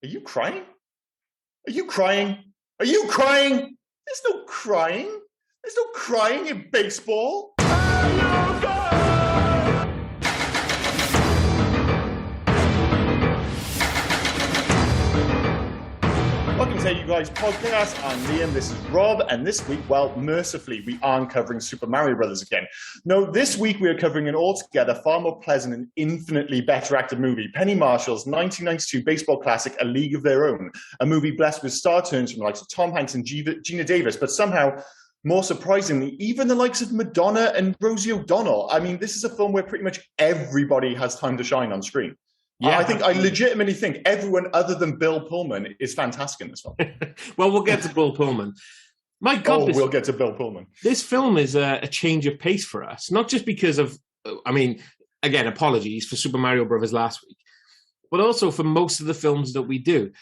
Are you crying? Are you crying? Are you crying? There's no crying. There's no crying in baseball. Welcome to You Guys Podcast. I'm Liam, this is Rob, and this week, well, mercifully, we aren't covering Super Mario Brothers again. No, this week we are covering an altogether far more pleasant and infinitely better acted movie, Penny Marshall's 1992 baseball classic, A League of Their Own, a movie blessed with star turns from the likes of Tom Hanks and Gina Davis, but somehow, more surprisingly, even the likes of Madonna and Rosie O'Donnell. I mean, this is a film where pretty much everybody has time to shine on screen. Yeah, I legitimately think everyone other than Bill Pullman is fantastic in this film. Well, we'll get to Bill Pullman. My God, we'll get to Bill Pullman. This film is a change of pace for us, not just because of, I mean, again, apologies for Super Mario Brothers last week, but also for most of the films that we do.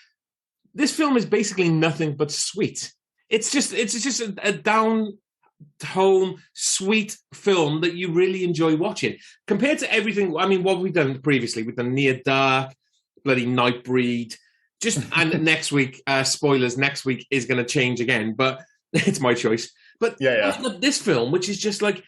This film is basically nothing but sweet. It's just a down-home, sweet film that you really enjoy watching. Compared to everything, I mean, what we've done previously, we've done Near Dark, bloody Nightbreed, and next week, spoilers, next week is going to change again, but it's my choice. But this film, which is just like,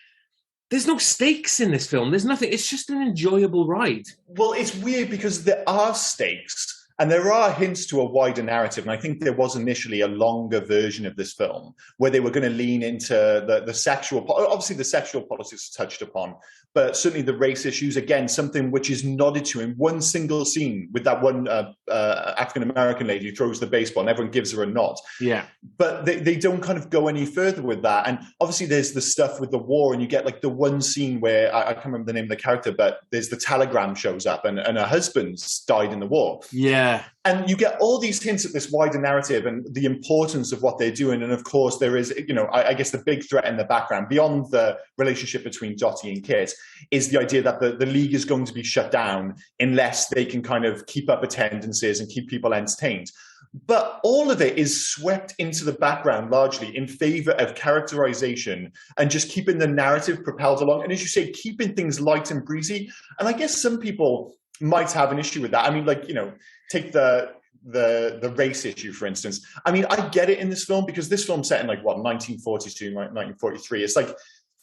there's no stakes in this film. There's nothing. It's just an enjoyable ride. Well, it's weird because there are stakes. And there are hints to a wider narrative, and I think there was initially a longer version of this film where they were going to lean into the sexual, obviously the sexual politics touched upon, but certainly the race issues, again, something which is nodded to in one single scene with that one African-American lady who throws the baseball and everyone gives her a nod. Yeah. But they don't kind of go any further with that. And obviously there's the stuff with the war, and you get like the one scene where, I can't remember the name of the character, but there's the telegram shows up and her husband's died in the war. Yeah. And you get all these hints at this wider narrative and the importance of what they're doing. And of course, there is, I guess the big threat in the background, beyond the relationship between Dottie and Kit, is the idea that the league is going to be shut down unless they can kind of keep up attendances and keep people entertained. But all of it is swept into the background largely in favor of characterization and just keeping the narrative propelled along. And as you say, keeping things light and breezy. And I guess some people might have an issue with that. I mean, take the race issue, for instance. I mean, I get it in this film because this film's set in 1942, 1943. It's like,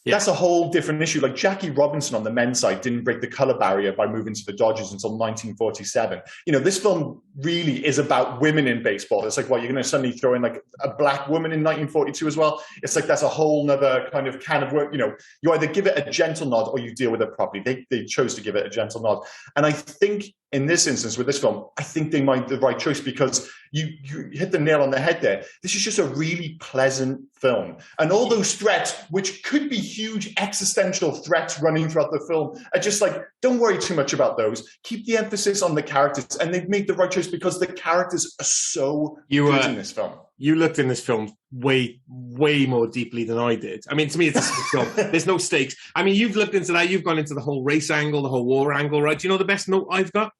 that's a whole different issue. Like Jackie Robinson on the men's side didn't break the color barrier by moving to the Dodgers until 1947. This film really is about women in baseball. It's like, well, you're going to suddenly throw in like a black woman in 1942 as well. It's like, that's a whole nother kind of can of work. You either give it a gentle nod or you deal with it properly. They chose to give it a gentle nod. And I think in this instance with this film, I think they made the right choice because you hit the nail on the head there. This is just a really pleasant film. And all those threats, which could be huge existential threats running throughout the film, are just like, don't worry too much about those. Keep the emphasis on the characters. And they've made the right choice because the characters are so good in this film. You looked in this film way, way more deeply than I did. I mean, to me, it's a film. There's no stakes. I mean, you've looked into that. You've gone into the whole race angle, the whole war angle, right? Do you know the best note I've got?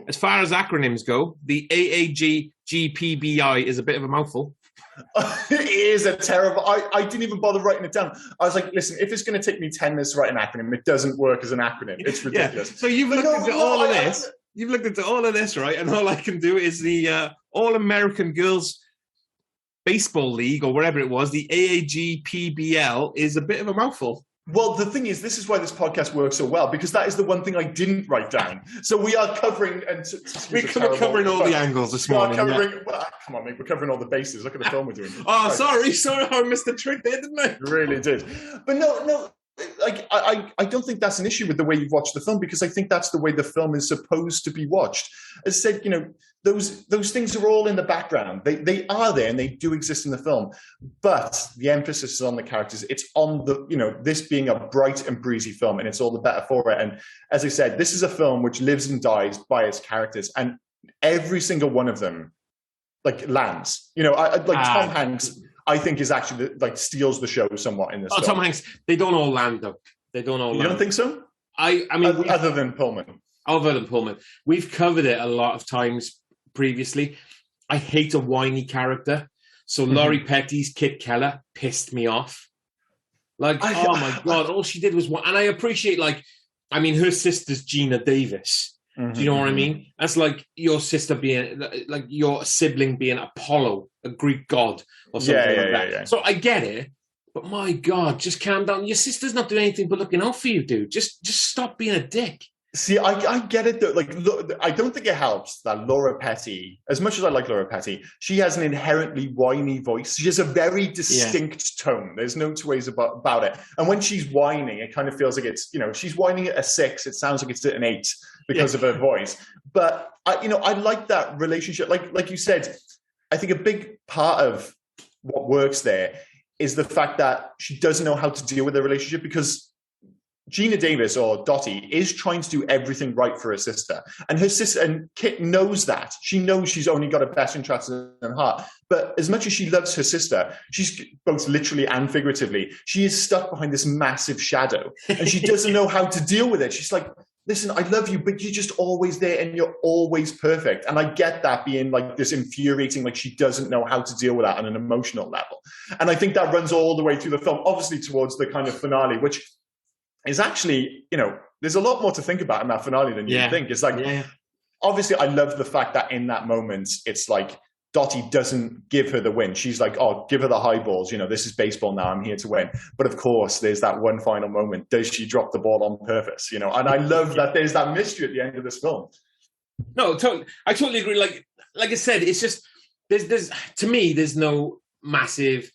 As far as acronyms go, the AAGGPBI is a bit of a mouthful. It is a terrible... I didn't even bother writing it down. I was like, listen, if it's going to take me 10 minutes to write an acronym, it doesn't work as an acronym. It's ridiculous. Yeah. So you've looked into all of this. You've looked into all of this, right? And all I can do is the All-American Girls Baseball League, or whatever it was, the AAGPBL, is a bit of a mouthful. Well, the thing is, this is why this podcast works so well, because that is the one thing I didn't write down. So we are covering... We're covering all the angles this morning. Well, come on, mate, we're covering all the bases. Look at the film we're doing. Oh, right. Sorry, I missed the trick there, didn't I? You really did. But no, I don't think that's an issue with the way you've watched the film, because I think that's the way the film is supposed to be watched. As I said, those things are all in the background. They are there and they do exist in the film, but the emphasis is on the characters. It's on this being a bright and breezy film, and it's all the better for it. And as I said, this is a film which lives and dies by its characters, and every single one of them lands. Tom Hanks, I think, is actually steals the show somewhat in this film. Tom Hanks, they don't all land though. They don't all land. You don't think so? I mean, other than Pullman. Other than Pullman. We've covered it a lot of times previously. I hate a whiny character. So Laurie Petty's Kit Keller pissed me off. Oh my God, all she did was... And I appreciate, her sister's Gina Davis. Do you know what I mean? That's like your sister being, like your sibling being Apollo, a Greek god, or something like that. Yeah. So I get it, but my God, just calm down. Your sister's not doing anything but looking out for you, dude. Just stop being a dick. See, I get it though. Like, look, I don't think it helps that Laura Petty, as much as I like Laura Petty, she has an inherently whiny voice. She has a very distinct tone. There's no two ways about it. And when she's whining, it kind of feels like it's, you know, she's whining at a 6. It sounds like it's at an 8 because of her voice. But I like that relationship. Like you said, I think a big part of what works there is the fact that she doesn't know how to deal with the relationship, because Gina Davis, or Dottie, is trying to do everything right for her sister. And her sister, and Kit knows that. She knows she's only got her best interests in heart. But as much as she loves her sister, she's both literally and figuratively, she is stuck behind this massive shadow. And she doesn't know how to deal with it. She's like, listen, I love you, but you're just always there and you're always perfect. And I get that being like this infuriating, like she doesn't know how to deal with that on an emotional level. And I think that runs all the way through the film, obviously towards the kind of finale, which is actually, you know, there's a lot more to think about in that finale than you think. It's like, obviously, I love the fact that in that moment, it's like Dottie doesn't give her the win. She's like, oh, give her the high balls. You know, this is baseball now. I'm here to win. But of course, there's that one final moment. Does she drop the ball on purpose? You know, and I love that there's that mystery at the end of this film. No, I totally agree. Like I said, it's just, there's to me, there's no massive...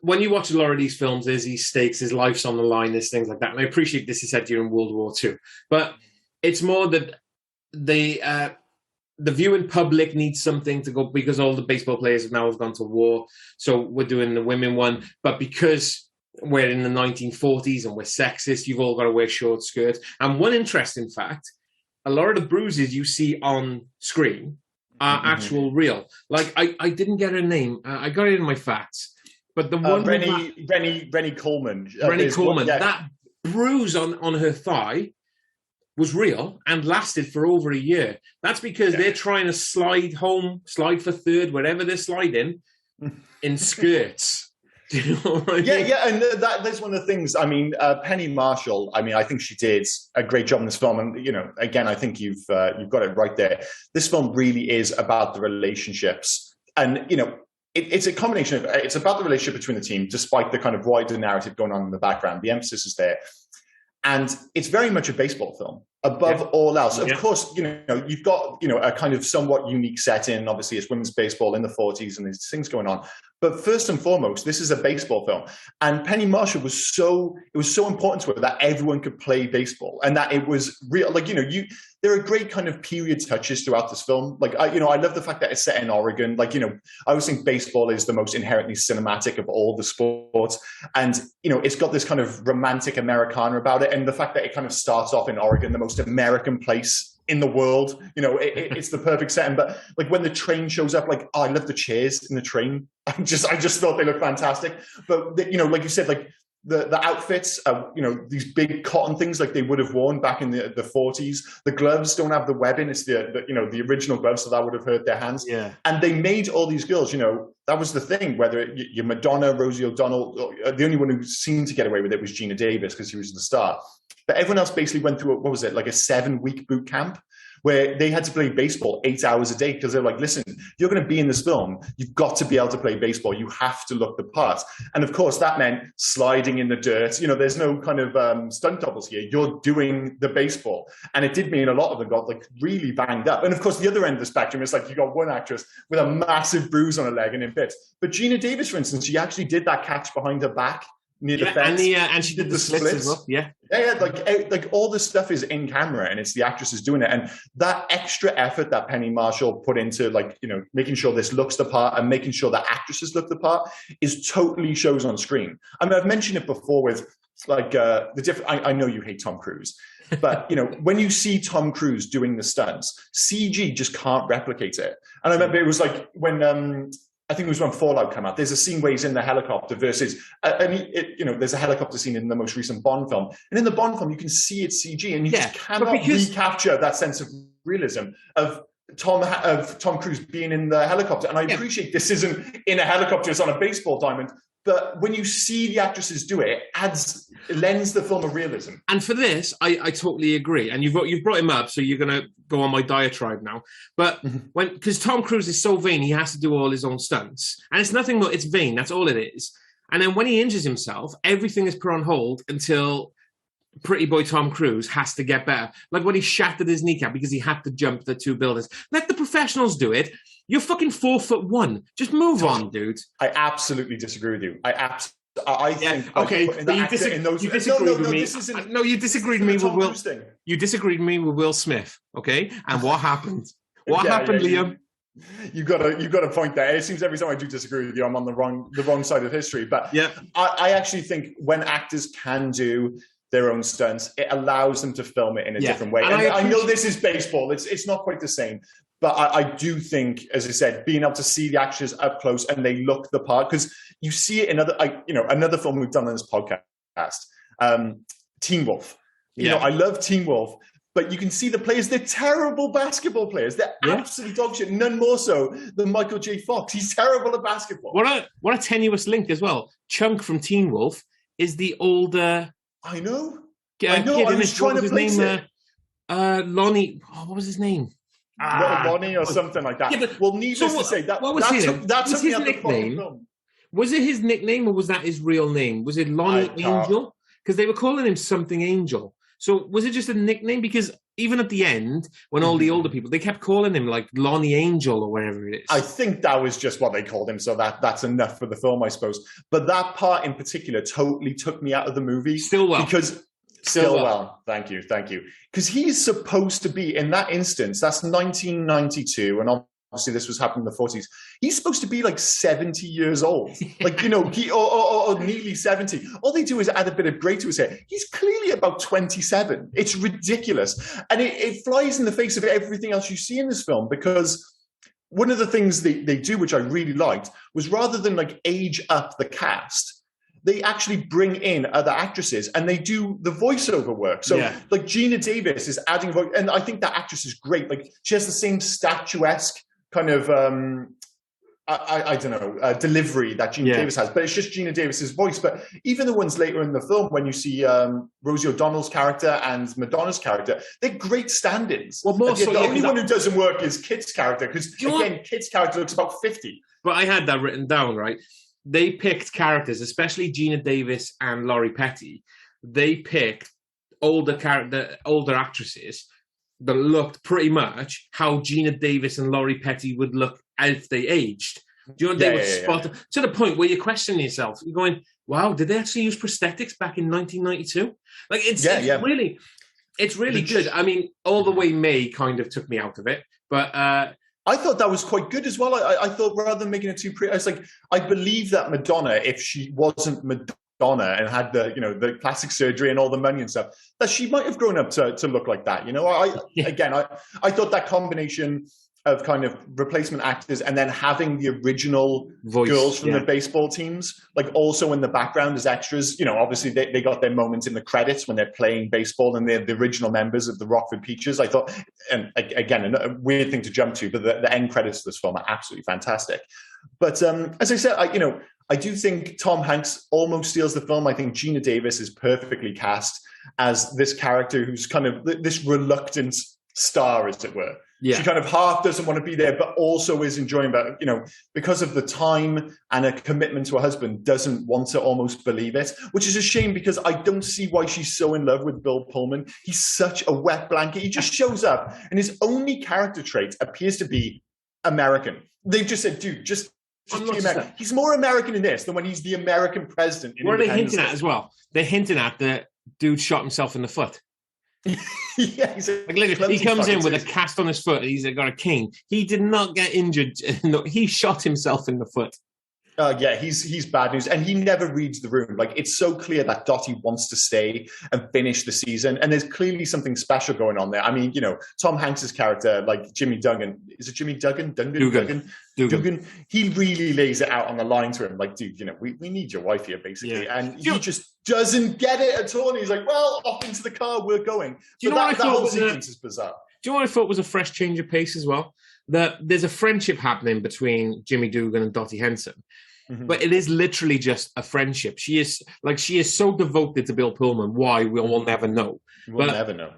When you watch a lot of these films, there's these stakes, there's life's on the line, there's things like that. And I appreciate this is set during World War II. But it's more that the viewing public needs something to go, because all the baseball players now have gone to war. So we're doing the women one. But because we're in the 1940s and we're sexist, you've all got to wear short skirts. And one interesting fact, a lot of the bruises you see on screen are actual real. Like, I didn't get her name. I got it in my facts. But the one Rennie Coleman. Rennie Coleman. That bruise on her thigh was real and lasted for over a year. That's because they're trying to slide for third, wherever they're sliding, in skirts. Do you know what I mean? Yeah, and that's one of the things. I mean, Penny Marshall, I mean, I think she did a great job in this film. And, you know, again, I think you've got it right there. This film really is about the relationships. And, you know, it's a combination of, it's about the relationship between the team, despite the kind of wider narrative going on in the background. The emphasis is there. And it's very much a baseball film above all else. Of course, you know, you've got, you know, a kind of somewhat unique setting. Obviously, it's women's baseball in the 40s and there's things going on. But first and foremost, this is a baseball film. And Penny Marshall was so important to her that everyone could play baseball and that it was real. Like, you know, there are great kind of period touches throughout this film. Like, I love the fact that it's set in Oregon. Like, you know, I always think baseball is the most inherently cinematic of all the sports. And, you know, it's got this kind of romantic Americana about it. And the fact that it kind of starts off in Oregon, the most American place in the world, you know, it's the perfect setting. But like when the train shows up, like, oh, I love the chairs in the train. I just thought they looked fantastic. But, you know, like you said, like, the outfits, you know, these big cotton things like they would have worn back in the 40s. The gloves don't have the webbing. It's the you know, the original gloves, so that would have hurt their hands. Yeah. And they made all these girls, you know, that was the thing, whether you're Madonna, Rosie O'Donnell, the only one who seemed to get away with it was Gina Davis because she was the star. But everyone else basically went through, what was it, like a 7-week boot camp where they had to play baseball 8 hours a day because they're like, listen, you're going to be in this film. You've got to be able to play baseball. You have to look the part. And of course, that meant sliding in the dirt. You know, there's no kind of stunt doubles here. You're doing the baseball. And it did mean a lot of them got like really banged up. And of course, the other end of the spectrum is like you got one actress with a massive bruise on her leg and in bits. But Gina Davis, for instance, she actually did that catch behind her back near the fence. And she did the splits as well. Yeah. Like all this stuff is in camera and it's the actresses doing it. And that extra effort that Penny Marshall put into, like, you know, making sure this looks the part and making sure the actresses look the part is totally shows on screen. I mean, I've mentioned it before with like the different, I know you hate Tom Cruise, but you know, when you see Tom Cruise doing the stunts, CG just can't replicate it. And I remember it was like when, I think it was when Fallout came out. There's a scene where he's in the helicopter versus, you know, there's a helicopter scene in the most recent Bond film. And in the Bond film, you can see it's CG and you just cannot recapture that sense of realism of Tom Cruise being in the helicopter. And I appreciate this isn't in a helicopter, it's on a baseball diamond, But when you see the actresses do it, it lends the film a realism. And for this, I totally agree. And you've brought him up, so you're going to go on my diatribe now. But because Tom Cruise is so vain, he has to do all his own stunts. And it's nothing more, it's vain. That's all it is. And then when he injures himself, everything is put on hold until pretty boy Tom Cruise has to get better. Like when he shattered his kneecap because he had to jump the 2 buildings. Let the professionals do it. You're fucking 4'1". Just move on, dude. I absolutely disagree with you. I think okay, but you disagreed with me. No, you disagreed with me with Will. You disagreed with me with Will Smith. Okay, and what happened? What happened, Liam? You got a point there. It seems every time I do disagree with you, I'm on the wrong side of history. But yeah, I actually think when actors can do their own stunts, it allows them to film it in a different way. And I know this is baseball; it's not quite the same. But I do think, as I said, being able to see the actors up close and they look the part, because you see it in another film we've done on this podcast, Teen Wolf. You know, I love Teen Wolf, but you can see the players, they're terrible basketball players. They're absolutely dog shit, none more so than Michael J. Fox. He's terrible at basketball. What a tenuous link as well. Chunk from Teen Wolf is the older... I know. I was trying to place it. Lonnie... Oh, what was his name? Lonnie or something like that. Yeah, but, needless to say, that was his nickname. Was it his nickname or was that his real name? Was it Lonnie Angel? Because they were calling him something Angel. So was it just a nickname? Because even at the end, when all the older people, they kept calling him like Lonnie Angel or whatever it is. I think that was just what they called him. So that's enough for the film, I suppose. But that part in particular totally took me out of the movie. Still well. Thank you. Because he's supposed to be, in that instance, that's 1992, and obviously this was happening in the 40s. He's supposed to be like 70 years old, like, or nearly 70. All they do is add a bit of grey to his hair. He's clearly about 27. It's ridiculous. And it flies in the face of everything else you see in this film, because one of the things they do, which I really liked, was rather than like age up the cast, they actually bring in other actresses and they do the voiceover work. So like Gina Davis is adding voice, and I think that actress is great. Like she has the same statuesque kind of, I don't know, delivery that Gina Davis has, but it's just Gina Davis's voice. But even the ones later in the film, when you see Rosie O'Donnell's character and Madonna's character, they're great stand-ins. Well, more so, the only one who doesn't work is Kit's character, because again, Kit's character looks about 50. But I had that written down, right? They picked characters, especially Gina Davis and Laurie Petty. They picked older actresses that looked pretty much how Gina Davis and Laurie Petty would look if they aged. Do you know they would spot to the point where you're questioning yourself? You're going, "Wow, did they actually use prosthetics back in 1992?" Like it's really good. I mean, All the Way May kind of took me out of it, but. I thought that was quite good as well. I thought rather than making it too pretty, I was like, I believe that Madonna, if she wasn't Madonna and had the plastic surgery and all the money and stuff, that she might have grown up to look like that. I thought that combination of kind of replacement actors and then having the original girls from the baseball teams, like also in the background as extras. Obviously they got their moments in the credits when they're playing baseball and they're the original members of the Rockford Peaches. I thought, and again, a weird thing to jump to, but the end credits of this film are absolutely fantastic. But as I said, I do think Tom Hanks almost steals the film. I think Gina Davis is perfectly cast as this character who's kind of this reluctant star, as it were. Yeah. She kind of half doesn't want to be there, but also is enjoying, but because of the time and a commitment to her husband, doesn't want to almost believe it, which is a shame because I don't see why she's so in love with Bill Pullman. He's such a wet blanket. He just shows up and his only character trait appears to be American. They've just said, dude, just be American. He's more American in this than when he's the American president. What are they hinting at as well? They're hinting at the dude shot himself in the foot. Yeah, he comes in with a cast on his foot. He's got a cane. He did not get injured. No, he shot himself in the foot. He's bad news, and he never reads the room. Like, it's so clear that Dottie wants to stay and finish the season, and there's clearly something special going on there. I mean, Tom Hanks's character, like Jimmy Duggan, is it Jimmy Duggan? Dugan. He really lays it out on the line to him, like, dude, we need your wife here, basically, and he just doesn't get it at all. And he's like, well, off into the car, we're going. That whole sequence is bizarre. Do you know what I thought was a fresh change of pace as well? That there's a friendship happening between Jimmy Dugan and Dottie Henson. But it is literally just a friendship. She is so devoted to Bill Pullman. Why we'll never know. We'll never know.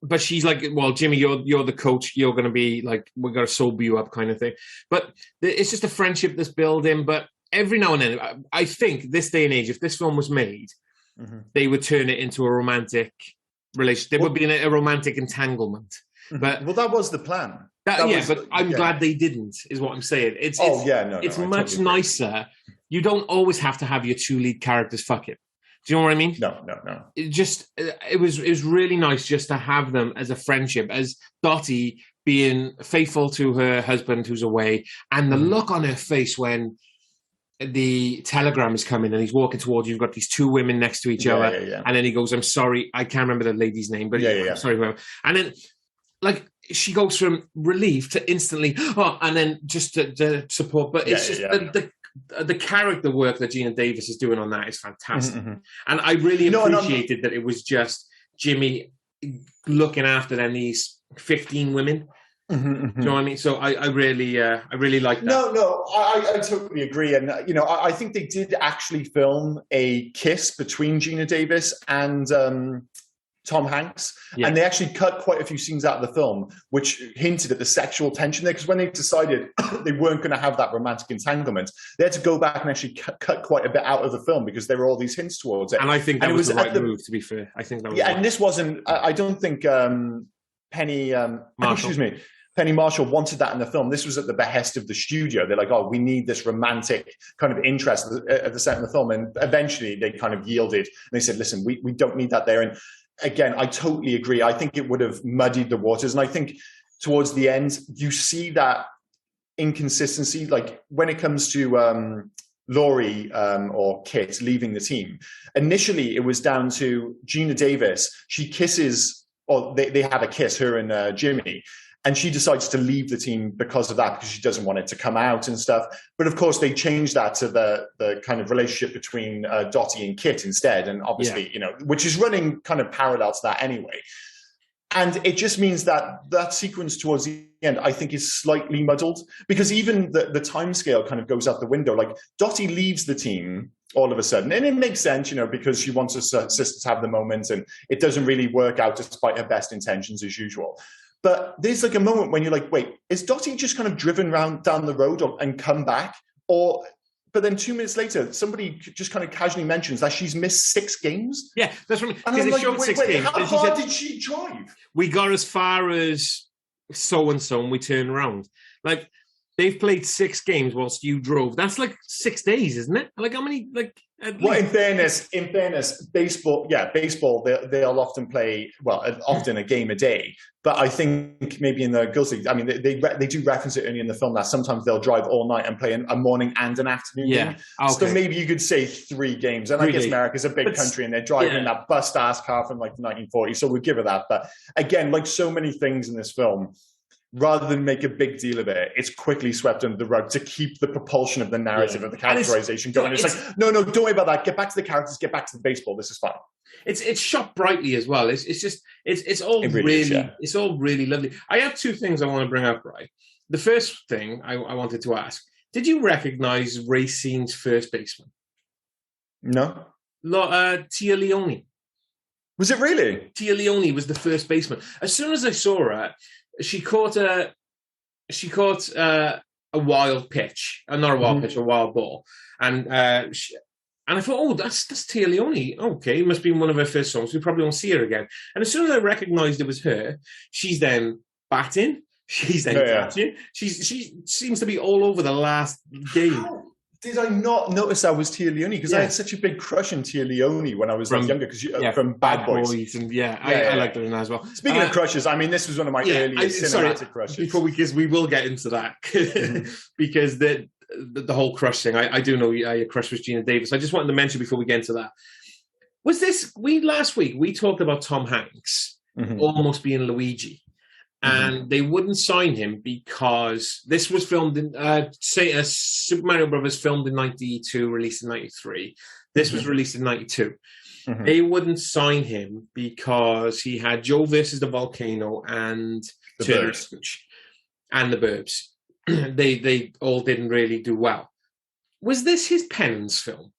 But she's like, well, Jimmy, you're the coach. You're going to be like, we're going to sober you up, kind of thing. But it's just a friendship that's building. But every now and then, I think this day and age, if this film was made, they would turn it into a romantic relationship. There would be a romantic entanglement. But that was the plan. But I'm glad they didn't, is what I'm saying. It's much totally nicer. You don't always have to have your two lead characters fucking. Do you know what I mean? No. It was really nice just to have them as a friendship, as Dottie being faithful to her husband who's away, and the look on her face when the telegram is coming and he's walking towards you. You've got these two women next to each other, and then he goes, "I'm sorry, I can't remember the lady's name, but I'm sorry, whoever." And then, like, she goes from relief to instantly, and then just to support. But it's the character work that Gina Davis is doing on that is fantastic. And I really appreciated that it was just Jimmy looking after them, these 15 women. Do you know what I mean? So I really like that. No, I totally agree. And, I think they did actually film a kiss between Gina Davis and Tom Hanks. Yeah. And they actually cut quite a few scenes out of the film, which hinted at the sexual tension there. Because when they decided they weren't going to have that romantic entanglement, they had to go back and actually cut quite a bit out of the film because there were all these hints towards it. And I think that was the right move, to be fair. I think that was and this wasn't, I don't think Penny Marshall wanted that in the film. This was at the behest of the studio. They're like, we need this romantic kind of interest at the set in the film. And eventually they kind of yielded. And they said, listen, we don't need that there. And again, I totally agree. I think it would have muddied the waters. And I think towards the end, you see that inconsistency. Like when it comes to Laurie or Kit leaving the team, initially it was down to Gina Davis. She kisses, or they have a kiss, her and Jimmy. And she decides to leave the team because of that, because she doesn't want it to come out and stuff. But of course, they changed that to the kind of relationship between Dottie and Kit instead. And obviously, which is running kind of parallel to that anyway. And it just means that sequence towards the end, I think, is slightly muddled, because even the timescale kind of goes out the window. Like Dottie leaves the team all of a sudden, and it makes sense, because she wants her sister to have the moment, and it doesn't really work out despite her best intentions as usual. But there's like a moment when you're like, wait, is Dottie just kind of driven down the road and come back? But then 2 minutes later, somebody just kind of casually mentions that she's missed 6 games. Yeah, that's right. And I'm like, wait, how far did she drive? We got as far as so-and-so and we turned around. Like, they've played 6 games whilst you drove. That's like 6 days, isn't it? Like, how many, like... Well, in fairness, baseball, they'll often play, often a game a day. But I think maybe in the girls' league, I mean, they do reference it only in the film that sometimes they'll drive all night and play a morning and an afternoon game. Okay. So maybe you could say 3 games. And I guess America's a big country and they're driving in that bust-ass car from like the 1940s. So we'll give her that. But again, like so many things in this film, rather than make a big deal of it, it's quickly swept under the rug to keep the propulsion of the narrative of the characterization going. It's like, no, don't worry about that. Get back to the characters. Get back to the baseball. This is fine. It's shot brightly as well. It's all really lovely. I have 2 things I want to bring up. Right, the first thing I wanted to ask: did you recognize Racine's first baseman? No. Tia Leone. Was it really? Tia Leone was the first baseman. As soon as I saw her, she caught a wild pitch, not a wild pitch, a wild ball, and I thought, that's Tia Leone. Okay, it must be one of her first songs. We probably won't see her again. And as soon as I recognised it was her, she's then batting, she's then catching. She seems to be all over the last game. How did I not notice that was Tia Leone? Because I had such a big crush on Tia Leone when I was younger, because from Bad Boys. And I liked her in that as well. Speaking of crushes, I mean, this was one of my earliest cinematic crushes. Because we will get into that, because the whole crush thing, I do know your crush was Gina Davis. I just wanted to mention before we get into that. Last week we talked about Tom Hanks almost being Luigi. And they wouldn't sign him because this was filmed in, Super Mario Brothers filmed in 92, released in 93. This was released in 92. They wouldn't sign him because he had Joe versus the Volcano and The Turner Burbs. and the Burbs. They all didn't really do well. Was this his penance film?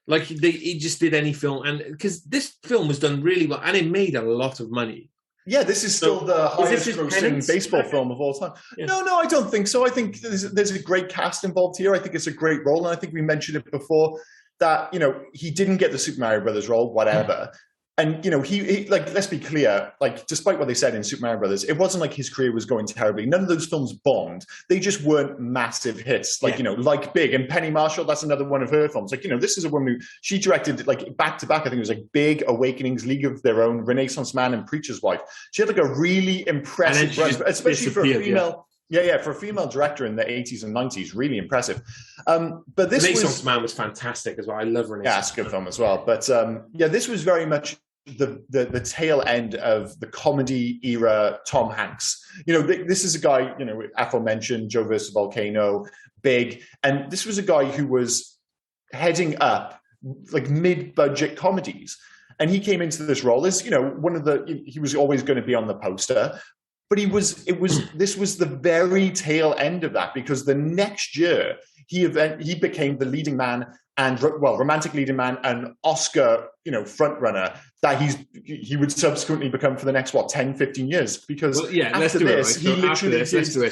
Like he just did any film, and because this film was done really well, and it made a lot of money. Yeah, this is still the highest grossing baseball film of all time. Yeah. No, I don't think so. I think there's a great cast involved here. I think it's a great role, and I think we mentioned it before that, you know, he didn't get the Super Mario Brothers role, whatever. And, you know, he like, let's be clear, like, despite what they said in Super Mario Brothers, it wasn't like his career was going terribly. None of those films bombed. They just weren't massive hits. Like, you know, like Big and Penny Marshall, that's another one of her films. Like, you know, this is a woman who, she directed, like, back to back, I think it was like Big, Awakenings, League of Their Own, Renaissance Man, and Preacher's Wife. She had like a really impressive run, especially for a female. Yeah, for a female director in the 80s and 90s, really impressive. But this Renaissance Man was fantastic as well. I love Renaissance. Yeah, it's a good film as well. But yeah, this was very much the tail end of the comedy era Tom Hanks. You know, this is a guy, you know, aforementioned Joe versus Volcano, Big, and this was a guy who was heading up like mid-budget comedies. And he came into this role as, you know, he was always going to be on the poster. But this was the very tail end of that, because the next year he became the leading man and, well, romantic leading man and Oscar, you know, front runner that he would subsequently become for the next 10, 15 years. Because let's do it.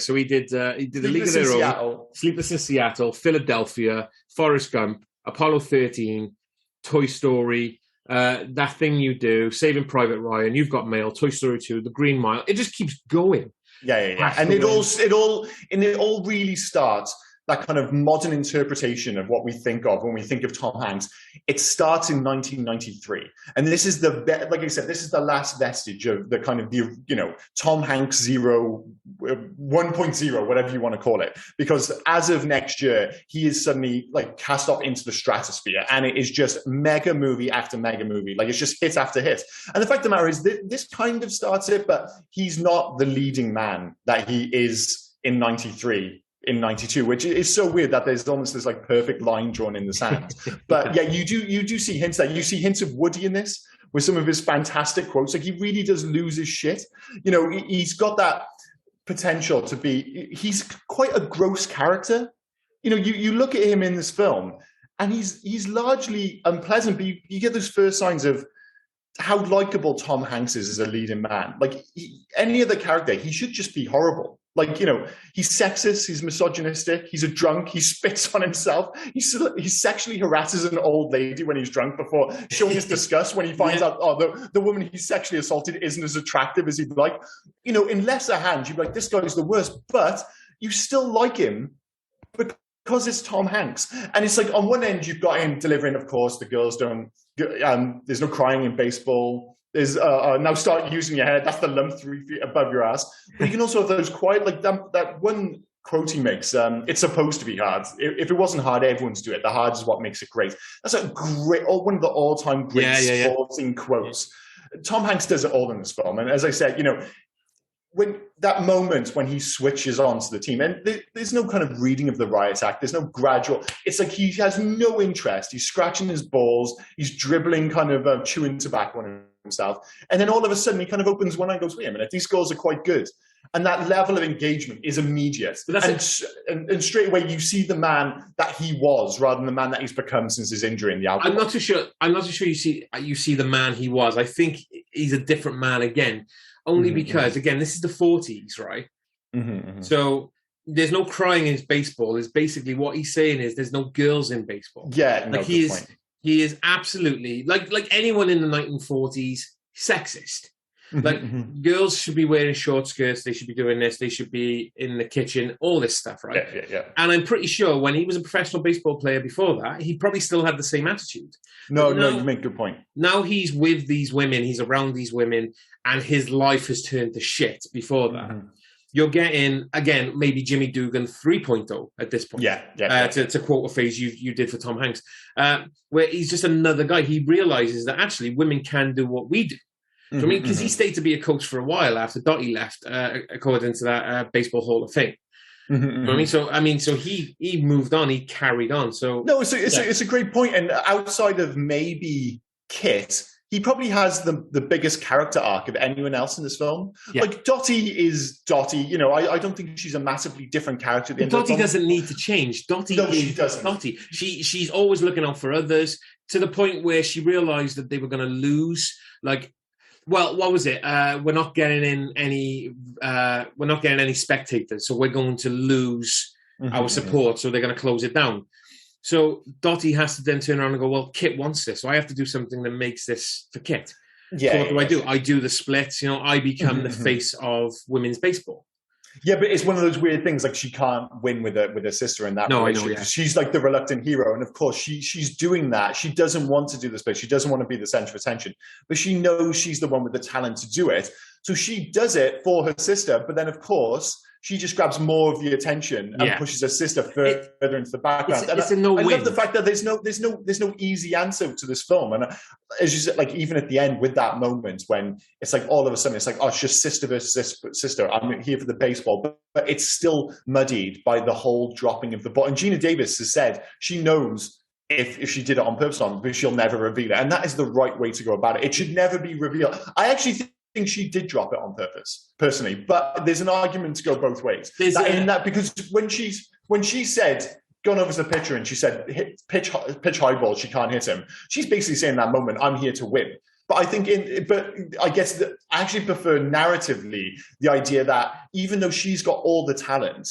So he did A League of Their Own, Sleepless in Seattle, Philadelphia, Forrest Gump, Apollo 13, Toy Story, That Thing You Do, Saving Private Ryan, You've Got Mail, Toy Story 2, The Green Mile. It just keeps going. Yeah. And it all really starts, that kind of modern interpretation of what we think of when we think of Tom Hanks. It starts in 1993. And this is like I said, this is the last vestige of the kind of the, you know, Tom Hanks 1.0, whatever you want to call it. Because as of next year, he is suddenly like cast off into the stratosphere, and it is just mega movie after mega movie. Like, it's just hit after hit. And the fact of the matter is this kind of starts it, but he's not the leading man that he is in 93. In 92, which is so weird that there's almost this like perfect line drawn in the sand. But yeah, you do see hints that you see hints of Woody in this with some of his fantastic quotes. Like, he really does lose his shit. You know, he's got that potential to be, he's quite a gross character. You know, you look at him in this film and he's largely unpleasant, but you get those first signs of how likable Tom Hanks is as a leading man. Like, any other character, he should just be horrible. Like, you know, he's sexist, he's misogynistic, he's a drunk, he spits on himself, he sexually harasses an old lady when he's drunk before showing his disgust when he finds out, the woman he sexually assaulted isn't as attractive as he'd like. You know, in lesser hands, you'd be like, this guy's the worst, but you still like him because it's Tom Hanks. And it's like, on one end, you've got him delivering, of course, the girls don't, there's no crying in baseball. Is now start using your head. That's the lump 3 feet above your ass. But you can also have those quiet, like that one quote he makes. It's supposed to be hard. If it wasn't hard, everyone's do it. The hard is what makes it great. That's a great, one of the all-time great sporting quotes. Tom Hanks does it all in this film. And as I said, you know, when that moment when he switches on to the team, and there's no kind of reading of the riot act, there's no gradual, it's like he has no interest. He's scratching his balls, he's dribbling, kind of chewing tobacco on himself, and then all of a sudden he kind of opens one eye and goes, wait a minute, these goals are quite good. And that level of engagement is immediate. And straight away you see the man that he was rather than the man that he's become since his injury in the alcohol. I'm not too sure you see the man he was. I think he's a different man again. Only because, again, this is the 40s, right? So there's no crying in baseball. Is basically what he's saying is there's no girls in baseball. Yeah, no, like he is absolutely like anyone in the 1940s sexist. Like girls should be wearing short skirts. They should be doing this. They should be in the kitchen. All this stuff, right? Yeah. And I'm pretty sure when he was a professional baseball player before that, he probably still had the same attitude. No, you make a good point. Now he's with these women. He's around these women, and his life has turned to shit. Before that, you're getting again maybe Jimmy Dugan 3.0 at this point. To quote a phrase you did for Tom Hanks, where he's just another guy. He realizes that actually women can do what we do. I mean, because he stayed to be a coach for a while after Dottie left, according to that Baseball Hall of Fame. I mean, so he moved on, he carried on. So no, it's a great point. And outside of maybe Kit, he probably has the biggest character arc of anyone else in this film. Yeah. Like, Dottie is Dottie. You know, I don't think she's a massively different character at the end of the film. Dottie doesn't need to change. Dottie she doesn't. Dottie. She's always looking out for others, to the point where she realized that they were going to lose. Like, well, what was it? We're not getting in any. We're not getting any spectators, so we're going to lose our support. So they're going to close it down. So Dottie has to then turn around and go, well, Kit wants this, so I have to do something that makes this for Kit. Yeah. So what do? I do the splits. You know, I become the face of women's baseball. Yeah, but it's one of those weird things. Like, she can't win with her sister in that relationship. I know, yeah. She's like the reluctant hero, and of course she's doing that. She doesn't want to do the split. She doesn't want to be the center of attention, but she knows she's the one with the talent to do it. So she does it for her sister. But then, of course, she just grabs more of the attention and pushes her sister further into the background. It's a no-win. I love the fact that there's no easy answer to this film. And as you said, like, even at the end with that moment when it's like all of a sudden it's like, oh, it's just sister versus sister. I'm here for the baseball, but it's still muddied by the whole dropping of the ball. And Gina Davis has said she knows if she did it on purpose, but she'll never reveal it. And that is the right way to go about it. It should never be revealed. I actually think she did drop it on purpose, personally, but there's an argument to go both ways. Because when she said, gone over to the pitcher and she said, pitch high ball, she can't hit him. She's basically saying in that moment, I'm here to win. But I guess that I actually prefer narratively the idea that even though she's got all the talent,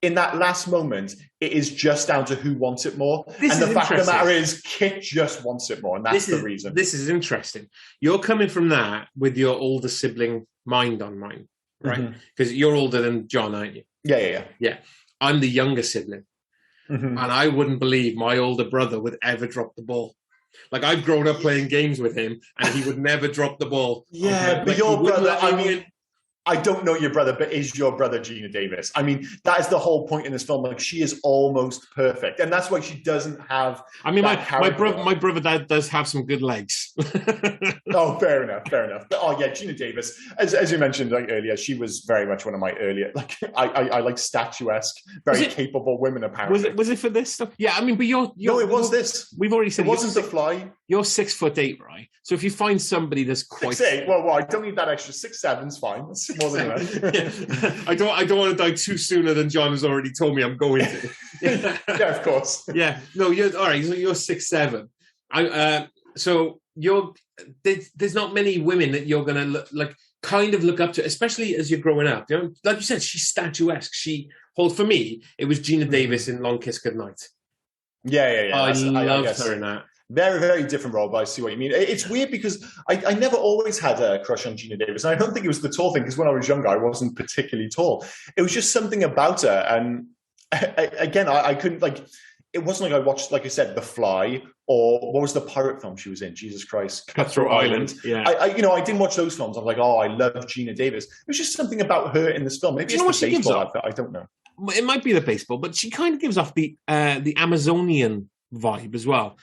in that last moment, it is just down to who wants it more. And the fact of the matter is, Kit just wants it more, and that's the reason. This is interesting. You're coming from that with your older sibling mind on mine, right? Because you're older than John, aren't you? Yeah. I'm the younger sibling, and I wouldn't believe my older brother would ever drop the ball. Like, I've grown up playing games with him, and he would never drop the ball. Yeah, but your brother, I don't know your brother, but is your brother Gina Davis? I mean, that is the whole point in this film. Like, she is almost perfect, and that's why she doesn't have. I mean, my brother does have some good legs. Oh, fair enough. But, oh yeah, Gina Davis, as you mentioned earlier, she was very much one of my earlier. Like, I like statuesque, very capable women. Apparently, was it for this stuff? Yeah, I mean, but no, it was this. We've already said it wasn't The Fly. You're 6'8", right? So if you find somebody that's quite 6'8", well, I don't need that extra. 6'7's fine. That's more than enough. I don't want to die too sooner than John has already told me I'm going to. Yeah, of course. Yeah, no, you're all right. So you're 6'7". So there's not many women that you're gonna kind of look up to, especially as you're growing up. You know, like you said, she's statuesque. For me, it was Gina Davis in Long Kiss Goodnight. Yeah. I loved her in that. Very, very different role, but I see what you mean. It's weird because I never always had a crush on Gina Davis. And I don't think it was the tall thing, because when I was younger, I wasn't particularly tall. It was just something about her. And I couldn't, it wasn't like I watched, like I said, The Fly, or what was the pirate film she was in? Jesus Christ. Cutthroat Island. Yeah. I didn't watch those films. I was like, oh, I love Gina Davis. It was just something about her in this film. Maybe it's the baseball outfit. I don't know. It might be the baseball, but she kind of gives off the Amazonian vibe as well,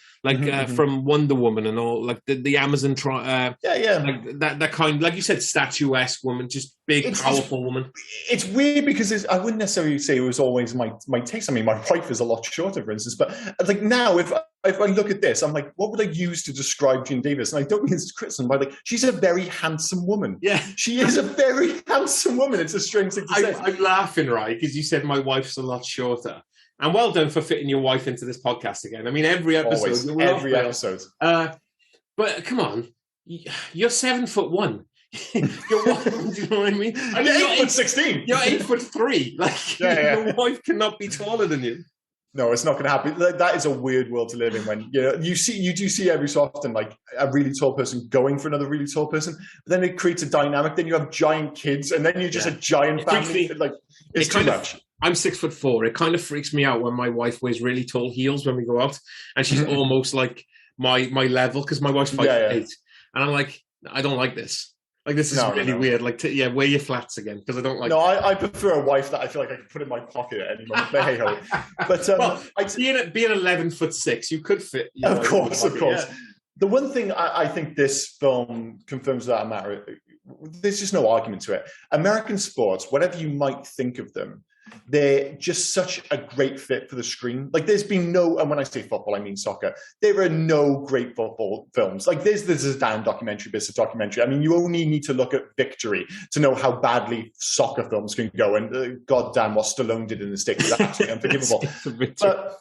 from Wonder Woman and all, like the Amazon like that kind, like you said, statuesque woman, just big, powerful woman. It's weird because I wouldn't necessarily say it was always my taste. I mean, my wife is a lot shorter, for instance, but like now, if I look at this, I'm like, what would I use to describe Gina Davis? And I don't mean this as criticism, but she's a very handsome woman. Yeah, she is a very handsome woman. It's a strange thing to say. I'm laughing, right, because you said my wife's a lot shorter. And well done for fitting your wife into this podcast again. I mean, every episode. Always, every episode. But come on, you're 7'1". You're what? Do you know what I mean? You're 8'16". You're 8'3". Like, your wife cannot be taller than you. No, it's not going to happen. That is a weird world to live in, when you do see every so often like a really tall person going for another really tall person. But then it creates a dynamic. Then you have giant kids, and then you're just a giant family. It's too much. I'm 6'4". It kind of freaks me out when my wife wears really tall heels when we go out, and she's almost like my level, because my wife's 5'8", and I'm like, I don't like this. Like, this is really weird. Like, wear your flats again, because I don't like. No, I prefer a wife that I feel like I can put in my pocket at any moment. But hey ho. But being 11'6", you could fit. Of course. Yeah. The one thing I think this film confirms that matter. There's just no argument to it. American sports, whatever you might think of them, they're just such a great fit for the screen. Like there's been no, and when I say football, I mean soccer. There are no great football films. Like there's the Zidane documentary, but it's a documentary. I mean, you only need to look at Victory to know how badly soccer films can go. And goddamn, what Stallone did in the States is absolutely unforgivable. But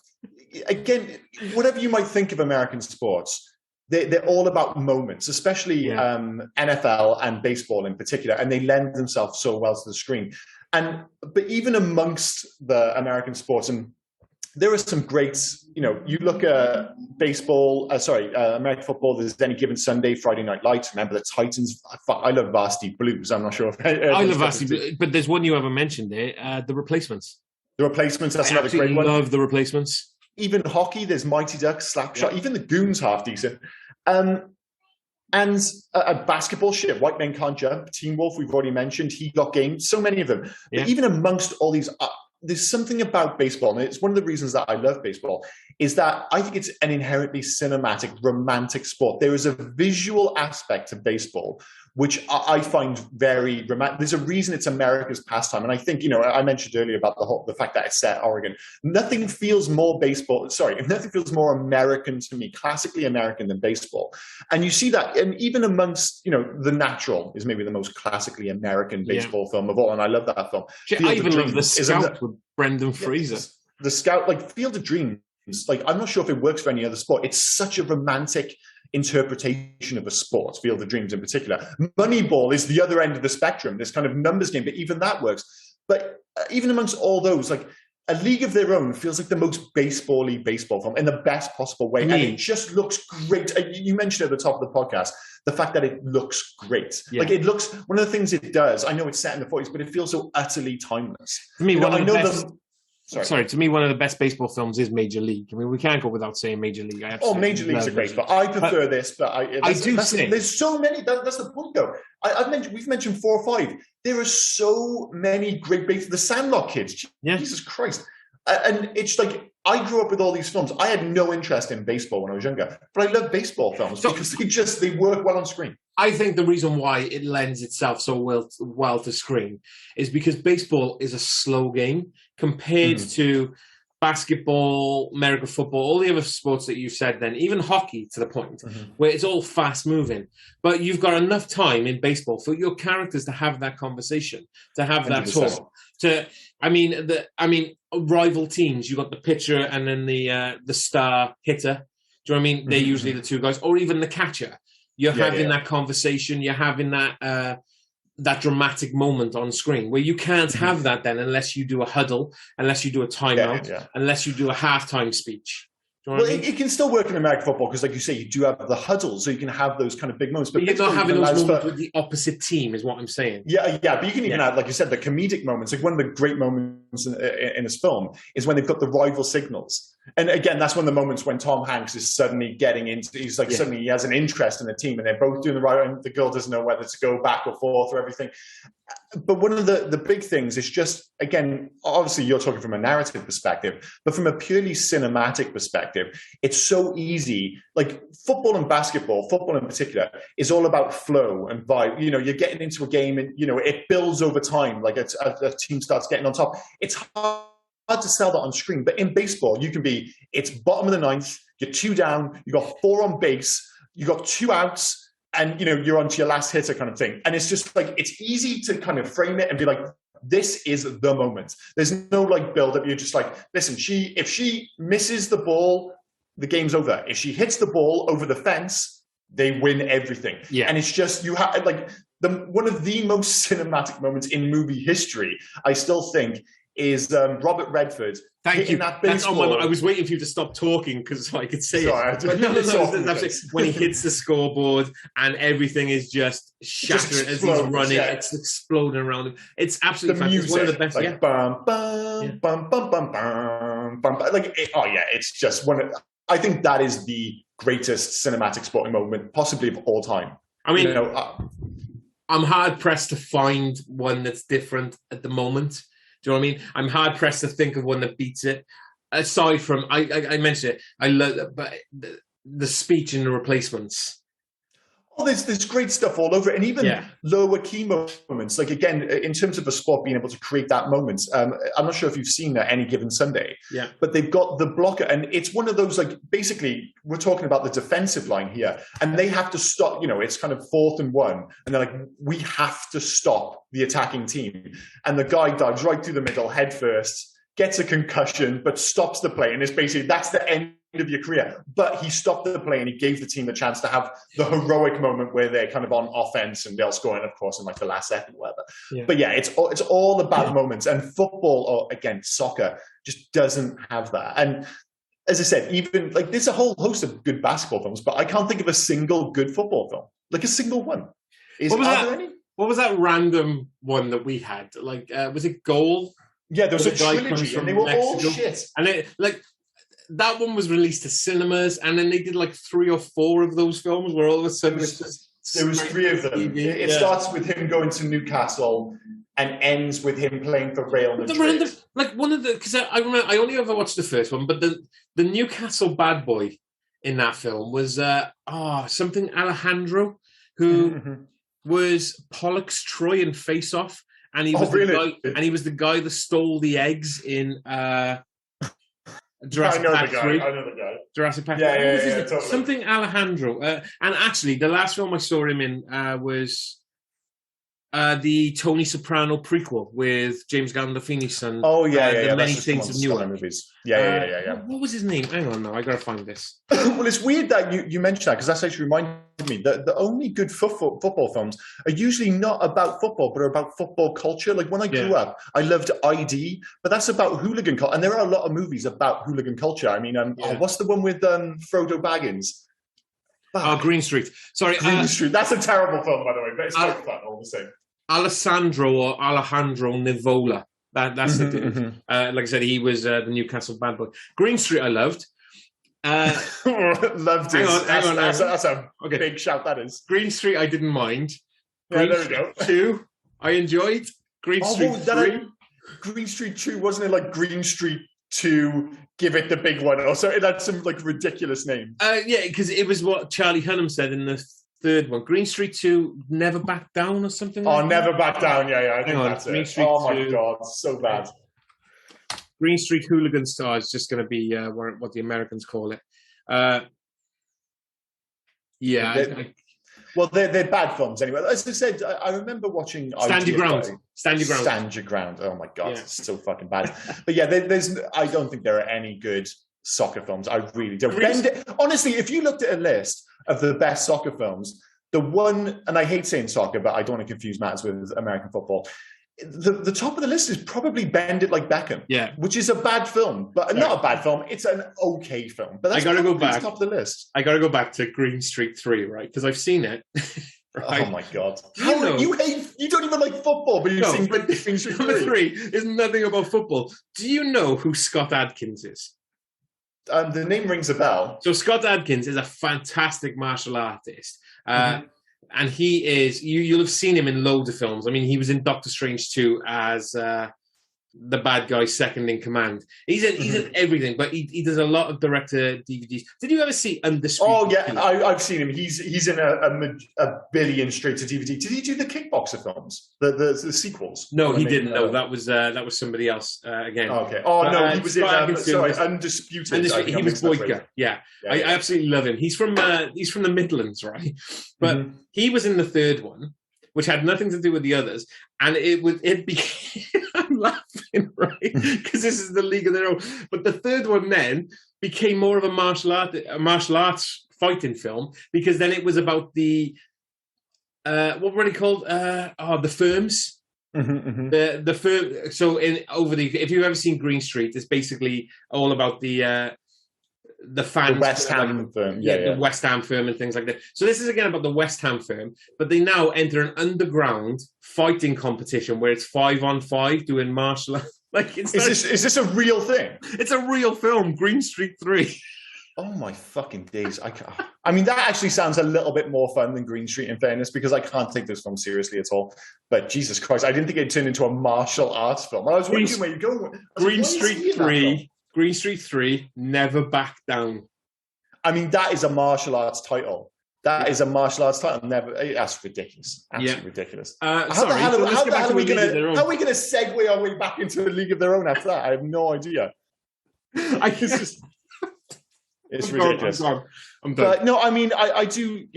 again, whatever you might think of American sports, they're all about moments, especially NFL and baseball in particular, and they lend themselves so well to the screen. But even amongst the American sports, and there are some great, you look at baseball, American football, there's Any Given Sunday, Friday Night Lights, remember the Titans. I love Varsity Blues. I'm not sure if I love Varsity Blues, but there's one you haven't mentioned there, The Replacements. The Replacements, that's another great one. I love The Replacements. Even hockey, there's Mighty Ducks, Slapshot, even the Goons half decent. And a basketball shit, White Men Can't Jump, Teen Wolf, we've already mentioned, He Got Game, so many of them. But even amongst all these, there's something about baseball, and it's one of the reasons that I love baseball, is that I think it's an inherently cinematic, romantic sport. There is a visual aspect to baseball which I find very romantic. There's a reason it's America's pastime. And I think, I mentioned earlier about the fact that it's set Oregon. Nothing feels more American to me, classically American than baseball. And you see that, and even amongst, The Natural is maybe the most classically American baseball film of all. And I love that film. I even love The Scout with Brendan Fraser. The Scout, like Field of Dreams, like I'm not sure if it works for any other sport. It's such a romantic interpretation of a sport, Field of Dreams in particular. Moneyball is the other end of the spectrum, this kind of numbers game, but even that works. But even amongst all those, like A League of Their Own feels like the most baseball-y baseball film in the best possible way. And it just looks great. You mentioned at the top of the podcast, the fact that it looks great. Yeah. Like it looks, one of the things it does, I know it's set in the 40s, but it feels so utterly timeless. To me, to me, one of the best baseball films is Major League. I mean, we can't go without saying Major League. Major League's a great, but I prefer this. But there's so many. That's the point, though. We've mentioned 4 or 5. There are so many great baseball. The Sandlot kids, Jesus Christ! And it's like I grew up with all these films. I had no interest in baseball when I was younger, but I love baseball films because they work well on screen. I think the reason why it lends itself so well to screen is because baseball is a slow game compared to basketball, American football, all the other sports that you've said then, even hockey to the point, where it's all fast moving. But you've got enough time in baseball for your characters to have that conversation, to have that 100%. Talk. Rival teams, you've got the pitcher and then the star hitter. Do you know what I mean? They're usually the two guys, or even the catcher. You're having that conversation. You're having that dramatic moment on screen where you can't have that then unless you do a huddle, unless you do a timeout, unless you do a halftime speech. It can still work in American football because, like you say, you do have the huddle, so you can have those kind of big moments. But you're not having those moments with the opposite team, is what I'm saying. Yeah, but you can even have, like you said, the comedic moments. Like one of the great moments in this film is when they've got the rival signals. And again, that's one of the moments when Tom Hanks is suddenly suddenly he has an interest in the team, and they're both doing the right, and the girl doesn't know whether to go back or forth or everything. But one of the big things is just, again, obviously you're talking from a narrative perspective, but from a purely cinematic perspective, it's so easy. Like football and basketball, football in particular, is all about flow and vibe. You're getting into a game and, it builds over time. Like a team starts getting on top. It's hard to sell that on screen. But in baseball, it's bottom of the 9th, you're 2 down, you got 4 on base, you got 2 outs, and you're on to your last hitter kind of thing. And it's just like, it's easy to kind of frame it and be like, this is the moment. There's no like build up. You're just like, listen, if she misses the ball, the game's over. If she hits the ball over the fence, they win everything. Yeah. And it's just, you have like one of the most cinematic moments in movie history, I still think, is Robert Redford. Thank you. That's on my mind. I was waiting for you to stop talking because so I could say it. When he hits the scoreboard and everything is just shattering as he's running, it's exploding around him. It's absolutely fantastic. It's one of the best. Like, bum, bum, bum, bum, bum, bum, bum. Like, it's just I think that is the greatest cinematic sporting moment, possibly of all time. I mean, I'm hard pressed to find one that's different at the moment. Do you know what I mean? I'm hard pressed to think of one that beats it. Aside from, I mentioned it, I love, but the speech in The Replacements there's great stuff all over it, and even lower key moments. Like, again, in terms of the sport being able to create that moment, I'm not sure if you've seen Any Given Sunday, but they've got the blocker, and it's one of those, like, basically we're talking about the defensive line here, and they have to stop. It's kind of 4th and 1, and they're like, we have to stop the attacking team, and the guy dives right through the middle head first, gets a concussion, but stops the play, and it's basically that's the end of your career. But he stopped the play and he gave the team the chance to have the heroic moment where they're kind of on offense and they'll score in, of course, in like the last second or whatever. But it's all the bad moments, and football, or again soccer, just doesn't have that. And as I said, even like there's a whole host of good basketball films, but I can't think of a single good football film, like a single one. What was that random one that we had? Like, was it Goal? Yeah, there was a trilogy, and they were all shit. And that one was released to cinemas, and then they did like 3 or 4 of those films where all of a sudden there was 3 of them. It starts with him going to Newcastle and ends with him playing for Real Madrid. Because I remember I only ever watched the first one, but the Newcastle bad boy in that film was something Alejandro, who was Pollock's Troy in Face Off, and he was the guy that stole the eggs in Jurassic Park 3. I know the guy. Jurassic Park. Totally. Something Alejandro. And actually, the last film I saw him in was the Tony Soprano prequel with James Gandolfini's son. Oh, The Many Things of Newark. Movies. What was his name? Hang on, I gotta find this. Well, it's weird that you mentioned that, because that's actually reminded me that the only good football films are usually not about football, but are about football culture. Like when I grew up, I loved ID, but that's about hooligan culture, and there are a lot of movies about hooligan culture. I mean, what's the one with Frodo Baggins? Green Street. Sorry, Green Street. That's a terrible film, by the way, but it's quite fun all the same. Alejandro Nivola. That's the dude. Like I said, he was the Newcastle bad boy. Green Street, I loved. Loved it. That's a big shout, that is. Green Street, I didn't mind. There we go. 2, I enjoyed. Green Street 3. Green Street 2, wasn't it like Green Street 2, Give It the Big One? Or so it had some like ridiculous name. Because it was what Charlie Hunnam said in the 3rd one. Green Street 2, Never Back Down or something like that? Never Back Down, I think that's Green it. Street my 2. God, so bad. Green Street Hooligan Star is just going to be what the Americans call it. Well, they're bad films anyway. As I said, I remember watching Stand Your Ground. Stand Your Ground. Oh my God, it's so fucking bad. But I don't think there are any good soccer films. I really don't. Honestly, if you looked at a list of the best soccer films, the one, and I hate saying soccer, but I don't want to confuse matters with American football. The top of the list is probably Bend It Like Beckham, which is a bad film, but not a bad film. It's an okay film, but that's go back. Top of the list. I got to go back to Green Street 3, right? Because I've seen it. Right? Oh my God! You don't even like football, but you've seen Green Street 3. Number 3 is nothing about football. Do you know who Scott Adkins is? The name rings a bell. So Scott Adkins is a fantastic martial artist. And he is, you'll have seen him in loads of films. I mean, he was in Doctor Strange 2 as the bad guy second in command. He's in everything, but he does a lot of director DVDs. Did you ever see Undisputed? Oh, yeah, I've seen him. He's in a billion straight to DVD. Did he do the Kickboxer films, the sequels? No, he didn't. No, that was somebody else again. Okay. Oh, no, he was in, Undisputed. He was Boyka. Yeah. I absolutely love him. He's from the Midlands, right? But he was in the 3rd one, which had nothing to do with the others, and it became. I'm laughing, right? Because this is the League of Their Own. But the 3rd one then became more of a martial arts fighting film, because then it was about the what were they called? The firms. The firm. So if you've ever seen Green Street, it's basically all about the fans, the West Ham firm, the West Ham firm and things like that. So this is again about the West Ham firm, but they now enter an underground fighting competition where it's 5-on-5 doing martial arts. Is this a real thing? It's a real film, Green Street 3. Oh my fucking days! I mean, that actually sounds a little bit more fun than Green Street, in fairness, because I can't take this film seriously at all. But Jesus Christ, I didn't think it'd turn into a martial arts film. I was wondering where you're going. Green Street 3. Green Street 3, Never Back Down. I mean, that is a martial arts title. That is a martial arts title. Never. That's ridiculous. Absolutely ridiculous. How the hell are we going to segue our way back into a League of Their Own after that? I have no idea. It's ridiculous. I'm done. But no, I mean, I do,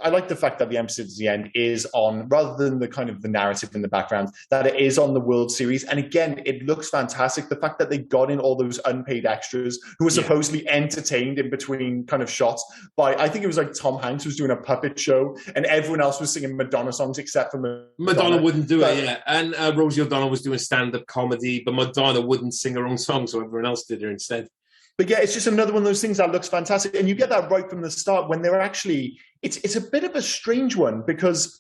I like the fact that the emphasis at the end is on, rather than the kind of the narrative in the background, that it is on the World Series. And again, it looks fantastic. The fact that they got in all those unpaid extras who were supposedly entertained in between kind of shots by, I think it was like Tom Hanks was doing a puppet show and everyone else was singing Madonna songs except for Madonna wouldn't do it, yeah. And Rosie O'Donnell was doing stand-up comedy, but Madonna wouldn't sing her own song, so everyone else did her instead. But yeah, it's just another one of those things that looks fantastic. And you get that right from the start when they're actually, it's a bit of a strange one because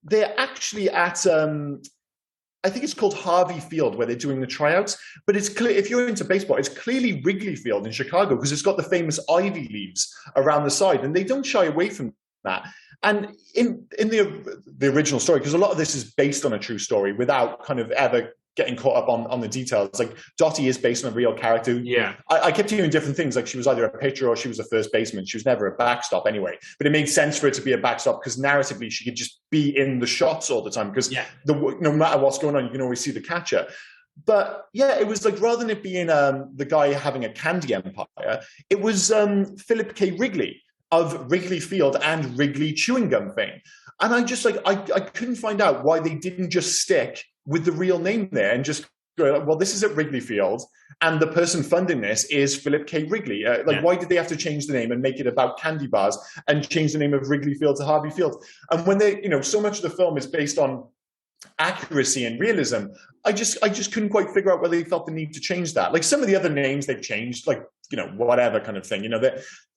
they're actually at, I think it's called Harvey Field where they're doing the tryouts. But it's clear, if you're into baseball, it's clearly Wrigley Field in Chicago because it's got the famous ivy leaves around the side. And they don't shy away from that. And in the original story, because a lot of this is based on a true story without kind of ever getting caught up on the details. Like Dottie is based on a real character. Yeah. I kept hearing different things, like she was either a pitcher or she was a first baseman. She was never a backstop anyway. But it made sense for it to be a backstop because narratively she could just be in the shots all the time because no matter what's going on, you can always see the catcher. But yeah, it was like rather than it being the guy having a candy empire, it was Philip K. Wrigley of Wrigley Field and Wrigley chewing gum fame. And I just I couldn't find out why they didn't just stick with the real name there and just go, well, this is at Wrigley Field and the person funding this is Philip K. Wrigley. Why did they have to change the name and make it about candy bars and change the name of Wrigley Field to Harvey Field? And when they, so much of the film is based on accuracy and realism, I just couldn't quite figure out whether they felt the need to change that. Like some of the other names they've changed, like, whatever kind of thing,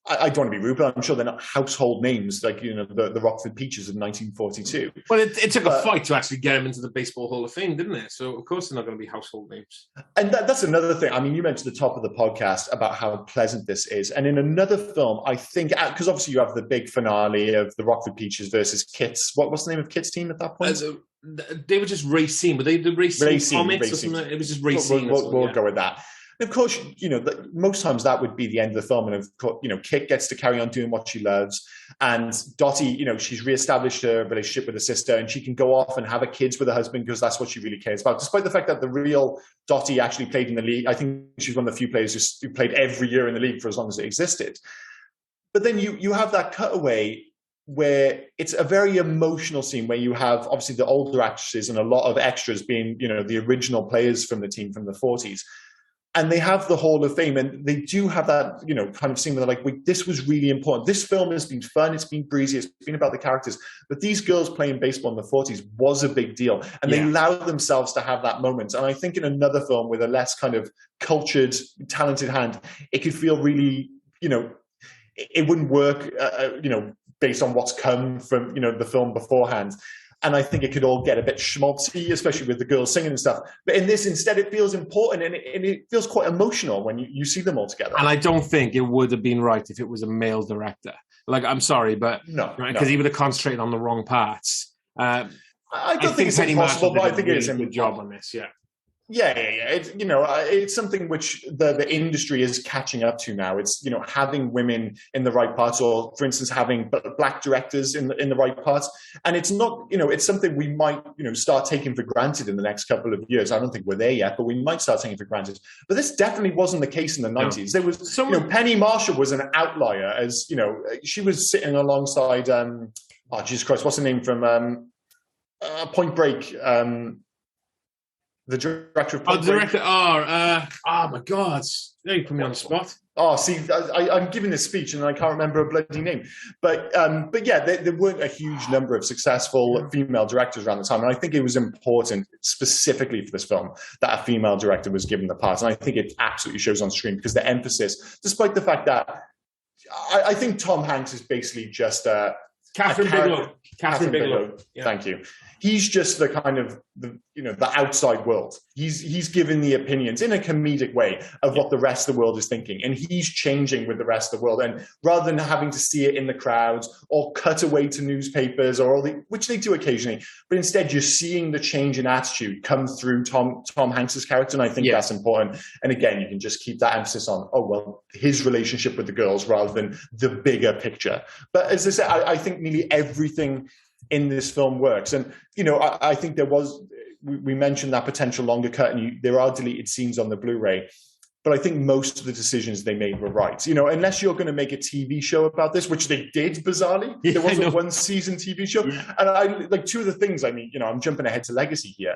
I don't want to be rude, but I'm sure they're not household names, like, the Rockford Peaches of 1942. Well, it took a fight to actually get them into the Baseball Hall of Fame, didn't it? So, of course, they're not going to be household names. And that's another thing. I mean, you mentioned at the top of the podcast about how pleasant this is. And in another film, I think, because obviously you have the big finale of the Rockford Peaches versus Kit's. What's the name of Kit's team at that point? They were just Racine. Were they the Racine comics or something? It was just Racine. We'll go with that. And of course, most times that would be the end of the film. And of course, Kit gets to carry on doing what she loves. And Dottie, she's reestablished her relationship with her sister and she can go off and have kids with her husband because that's what she really cares about. Despite the fact that the real Dottie actually played in the league. I think she's one of the few players who played every year in the league for as long as it existed. But then you have that cutaway where it's a very emotional scene where you have obviously the older actresses and a lot of extras being, the original players from the team from the 40s. And they have the Hall of Fame, and they do have that, kind of scene where they're like, this was really important. This film has been fun, it's been breezy, it's been about the characters. But these girls playing baseball in the 40s was a big deal. And they allowed themselves to have that moment. And I think in another film with a less kind of cultured, talented hand, it could feel really, it wouldn't work, based on what's come from, the film beforehand. And I think it could all get a bit schmaltzy, especially with the girls singing and stuff. But in this, instead, it feels important and it feels quite emotional when you see them all together. And I don't think it would have been right if it was a male director. Like, I'm sorry, but because he would have concentrated on the wrong parts. I don't think it's impossible, but I think it's a good job on this. Yeah. Yeah. It's something which the industry is catching up to now. It's, having women in the right parts, or for instance, having black directors in the right parts. And it's not, it's something we might, start taking for granted in the next couple of years. I don't think we're there yet, but we might start taking it for granted. But this definitely wasn't the case in the 90s. There was, Penny Marshall was an outlier as, she was sitting alongside, Jesus Christ, what's the name from Point Break? The director of Point Break. Oh my God. Now you put me on the spot. Oh, see, I'm giving this speech and I can't remember a bloody name. But yeah, there weren't a huge number of successful female directors around the time. And I think it was important, specifically for this film, that a female director was given the part. And I think it absolutely shows on screen because the emphasis, despite the fact that I think Tom Hanks is basically just Catherine Bigelow. Yeah. Thank you. He's just the kind of the outside world. He's giving the opinions in a comedic way of what the rest of the world is thinking, and he's changing with the rest of the world. And rather than having to see it in the crowds or cut away to newspapers which they do occasionally, but instead you're seeing the change in attitude come through Tom Hanks's character, and I think that's important. And again, you can just keep that emphasis on his relationship with the girls rather than the bigger picture. But as I said, I think nearly everything in this film works. And, I think we mentioned that potential longer cut, and there are deleted scenes on the Blu-ray, but I think most of the decisions they made were right. Unless you're going to make a TV show about this, which they did, bizarrely. There was a one-season TV show. Yeah. And I like two of the things, I'm jumping ahead to Legacy here,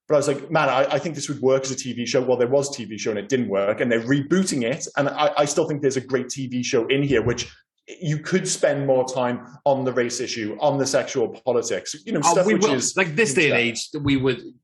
but I was like, man, I think this would work as a TV show. Well, there was a TV show and it didn't work, and they're rebooting it. And I still think there's a great TV show in here, which you could spend more time on the race issue, on the sexual politics, stuff which is like this day and age.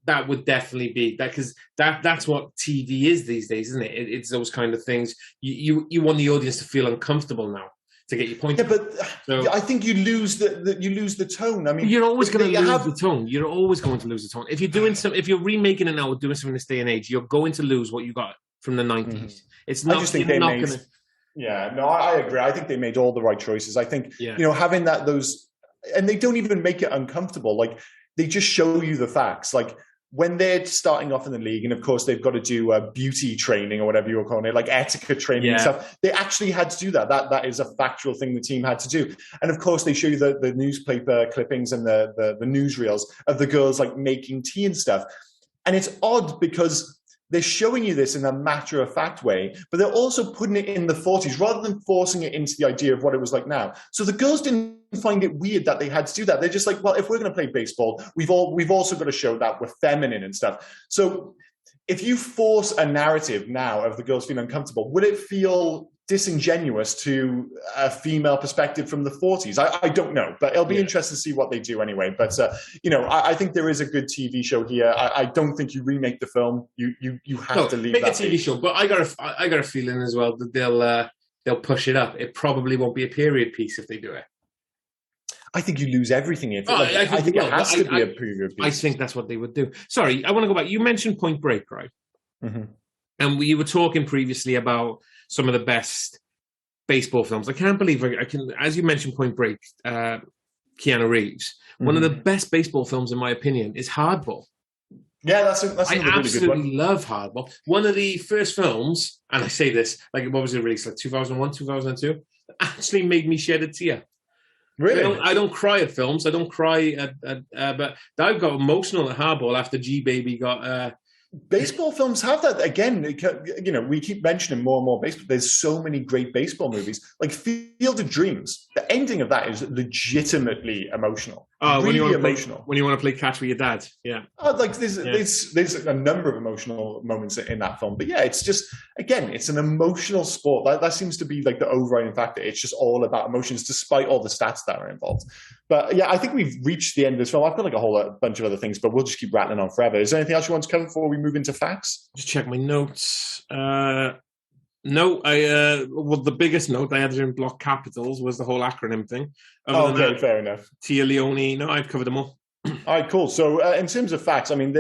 That would definitely be that, because that's what TV is these days, isn't it? It's those kind of things. You want the audience to feel uncomfortable now to get your point. Yeah, but I think you lose the tone. I mean, you're always going to lose the tone. You're always going to lose the tone if you're remaking it now or doing something this day and age. You're going to lose what you got from the 90s. Mm-hmm. It's not. I just think they're not going to. Yeah, no, I agree. I think they made all the right choices. I think, having and they don't even make it uncomfortable. Like, they just show you the facts. Like, when they're starting off in the league, and of course they've got to do beauty training or whatever you're calling it, like etiquette training and stuff. They actually had to do that. That is a factual thing the team had to do. And of course they show you the newspaper clippings and the newsreels of the girls like making tea and stuff. And it's odd because they're showing you this in a matter-of-fact way, but they're also putting it in the 40s rather than forcing it into the idea of what it was like now. So the girls didn't find it weird that they had to do that. They're just like, well, if we're going to play baseball, we've also got to show that we're feminine and stuff. So if you force a narrative now of the girls feeling uncomfortable, would it feel disingenuous to a female perspective from the 40s? I don't know, but it'll be interesting to see what they do anyway. But I think there is a good TV show here. I don't think you remake the film. You have to leave make that a TV show. But I got a feeling as well that they'll push it up. It probably won't be a period piece if they do it. I think you lose everything. I think it has to be a period piece. I think that's what they would do. Sorry, I want to go back. You mentioned Point Break, right? Mm-hmm. And we were talking previously about some of the best baseball films. I can't believe I can, as you mentioned, Point Break, Keanu Reeves. One of the best baseball films, in my opinion, is Hardball. Yeah, that's another really good one. I absolutely love Hardball. One of the first films, and I say this, like, what was it released, like 2001, 2002? Actually made me shed a tear. Really? I don't cry at films. I don't cry but I got emotional at Hardball after G-Baby got... Baseball films have that. Again, we keep mentioning more and more baseball. There's so many great baseball movies. Like Field of Dreams. The ending of that is legitimately emotional. Oh, really emotional. When you want to play catch with your dad. Yeah. There's a number of emotional moments in that film. But yeah, it's just, again, it's an emotional sport. That seems to be like the overriding factor. It's just all about emotions, despite all the stats that are involved. But yeah, I think we've reached the end of this film. I've got like a whole bunch of other things, but we'll just keep rattling on forever. Is there anything else you want to cover before we move into facts? Just check my notes. No, the biggest note I had in block capitals was the whole acronym thing. Fair enough. Tia Leone. No, I've covered them all. All right, cool. So in terms of facts, I mean,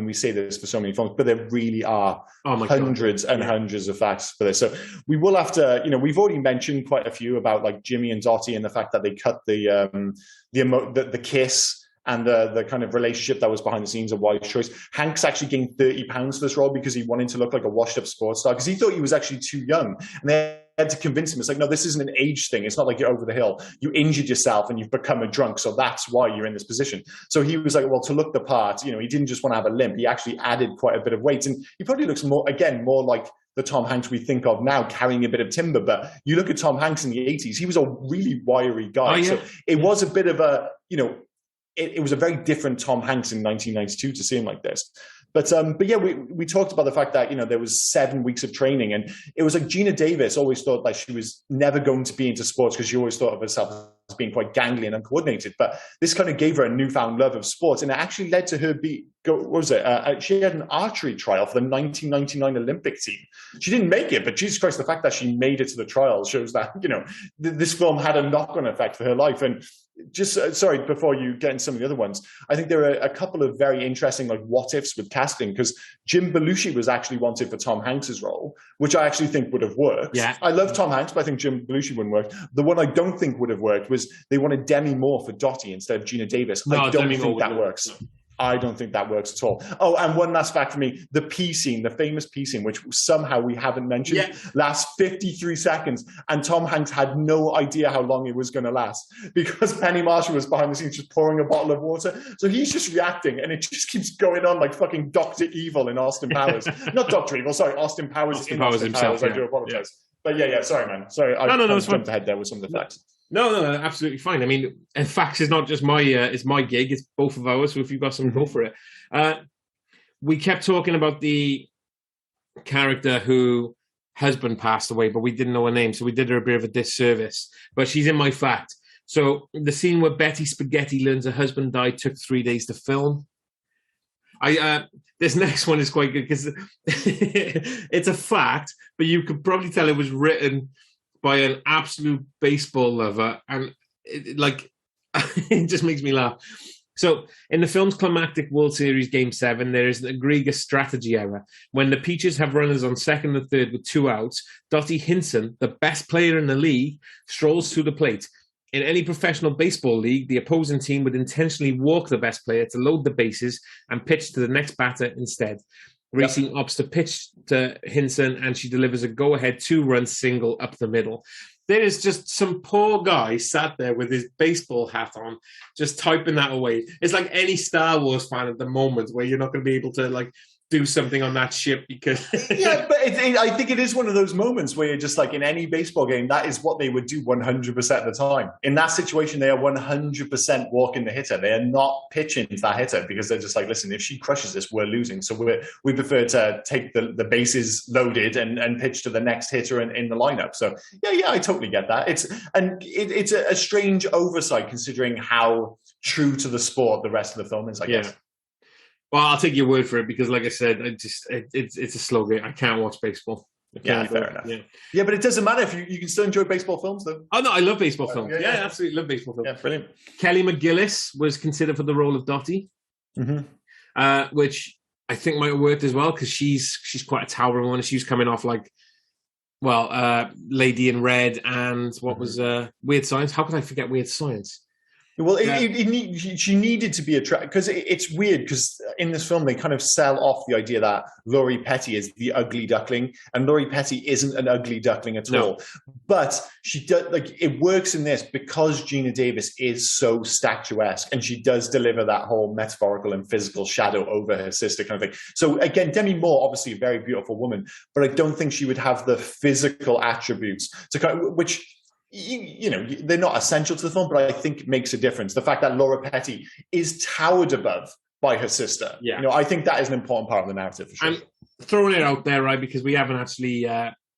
we say this for so many films, but there really are hundreds and hundreds of facts for this. So we will have to, we've already mentioned quite a few about like Jimmy and Dottie and the fact that they cut the kiss and the kind of relationship that was behind the scenes, a wise choice. Hanks actually gained 30 pounds for this role because he wanted to look like a washed-up sports star, because he thought he was actually too young. And they had to convince him. It's like, no, this isn't an age thing. It's not like you're over the hill. You injured yourself and you've become a drunk, so that's why you're in this position. So he was like, well, to look the part, he didn't just want to have a limp. He actually added quite a bit of weight. And he probably looks more like the Tom Hanks we think of now, carrying a bit of timber. But you look at Tom Hanks in the 80s, he was a really wiry guy. So it was a bit of a, it was a very different Tom Hanks in 1992 to see him like this. But yeah, we talked about the fact that, there was 7 weeks of training, and it was like Gina Davis always thought that she was never going to be into sports because she always thought of herself being quite gangly and uncoordinated. But this kind of gave her a newfound love of sports, and it actually led to her she had an archery trial for the 1999 Olympic team. She didn't make it, but Jesus Christ, the fact that she made it to the trials shows that, this film had a knock-on effect for her life. And just, sorry, before you get into some of the other ones, I think there are a couple of very interesting what-ifs with casting, because Jim Belushi was actually wanted for Tom Hanks's role, which I actually think would have worked. Yeah. I love Tom Hanks, but I think Jim Belushi wouldn't work. The one I don't think would have worked was they wanted Demi Moore for Dottie instead of Gina Davis. I don't think that works. No. I don't think that works at all. Oh, and one last fact for me, the pee scene, the famous pee scene, which somehow we haven't mentioned, lasts 53 seconds. And Tom Hanks had no idea how long it was going to last, because Penny Marshall was behind the scenes just pouring a bottle of water. So he's just reacting, and it just keeps going on like fucking Dr. Evil in Austin Powers. Not Dr. Evil, sorry, Austin Powers in Austin himself, Powers. I do apologize. But sorry, man. Sorry, I jumped ahead there with some of the facts. No, absolutely fine. I mean, facts is not just my it's my gig; it's both of ours. So if you've got some, go for it. We kept talking about the character who husband passed away, but we didn't know her name, so we did her a bit of a disservice. But she's in my fact. So the scene where Betty Spaghetti learns her husband died took 3 days to film. This next one is quite good because it's a fact, but you could probably tell it was written by an absolute baseball lover, and it just makes me laugh. So, in the film's climactic World Series Game 7, there is an egregious strategy error. When the Peaches have runners on second and third with 2 outs, Dottie Hinson, the best player in the league, strolls to the plate. In any professional baseball league, the opposing team would intentionally walk the best player to load the bases and pitch to the next batter instead. Reese opts to pitch to Hinson, and she delivers a go-ahead 2-run single up the middle. There is just some poor guy sat there with his baseball hat on, just typing that away. It's like any Star Wars fan at the moment where you're not going to be able to do something on that ship because... Yeah, but I think it is one of those moments where you're just in any baseball game, that is what they would do 100% of the time. In that situation, they are 100% walking the hitter. They are not pitching to that hitter because they're just listen, if she crushes this, we're losing. So we prefer to take the bases loaded and pitch to the next hitter in the lineup. So yeah, I totally get that. It's a strange oversight considering how true to the sport the rest of the film is, I guess. Well, I'll take your word for it because, like I said, it's a slow game. I can't watch baseball. Yeah, fair enough. Yeah, but it doesn't matter if you can still enjoy baseball films, though. Oh, no, I love baseball films. Yeah, absolutely love baseball films. Yeah, brilliant. Kelly McGillis was considered for the role of Dottie, which I think might have worked as well because she's quite a towering one. She was coming off Lady in Red and what was Weird Science. How could I forget Weird Science? Well, she needed to be attractive because it's weird because in this film they kind of sell off the idea that Laurie Petty is the ugly duckling, and Laurie Petty isn't an ugly duckling at all. But she does it works in this because Gina Davis is so statuesque, and she does deliver that whole metaphorical and physical shadow over her sister kind of thing. So again, Demi Moore, obviously a very beautiful woman, but I don't think she would have the physical attributes which. They're not essential to the film, but I think it makes a difference. The fact that Laura Petty is towered above by her sister. Yeah. I think that is an important part of the narrative for sure. I'm throwing it out there, right, because we haven't actually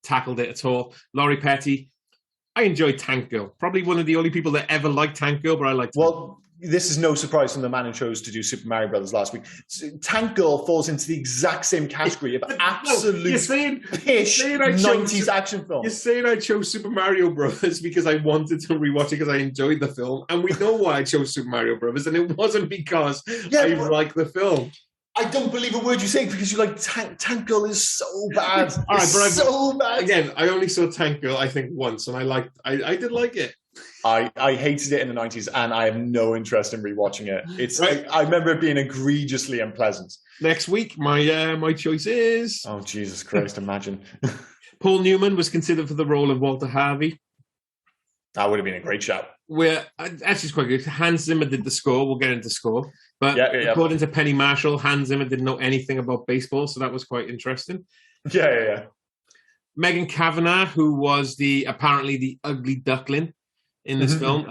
tackled it at all. Laurie Petty, I enjoyed Tank Girl. Probably one of the only people that ever liked Tank Girl, but I liked Tank. This is no surprise from the man who chose to do Super Mario Brothers last week. Tank Girl falls into the exact same category of absolute pish 90s action film. You're saying I chose Super Mario Brothers because I wanted to rewatch it because I enjoyed the film, and we know why I chose Super Mario Brothers, and it wasn't because I like the film. I don't believe a word you say because you Tank Girl is so bad. All right, but so bad. Again, I only saw Tank Girl I think once, and I did like it. I hated it in the 90s, and I have no interest in rewatching it. It's right. I remember it being egregiously unpleasant. Next week, my choice is... Oh, Jesus Christ, imagine. Paul Newman was considered for the role of Walter Harvey. That would have been a great shout. Actually, it's quite good. Hans Zimmer did the score. We'll get into score. But according to Penny Marshall, Hans Zimmer didn't know anything about baseball, so that was quite interesting. Yeah. Megan Cavanagh, who was apparently the ugly duckling in this film.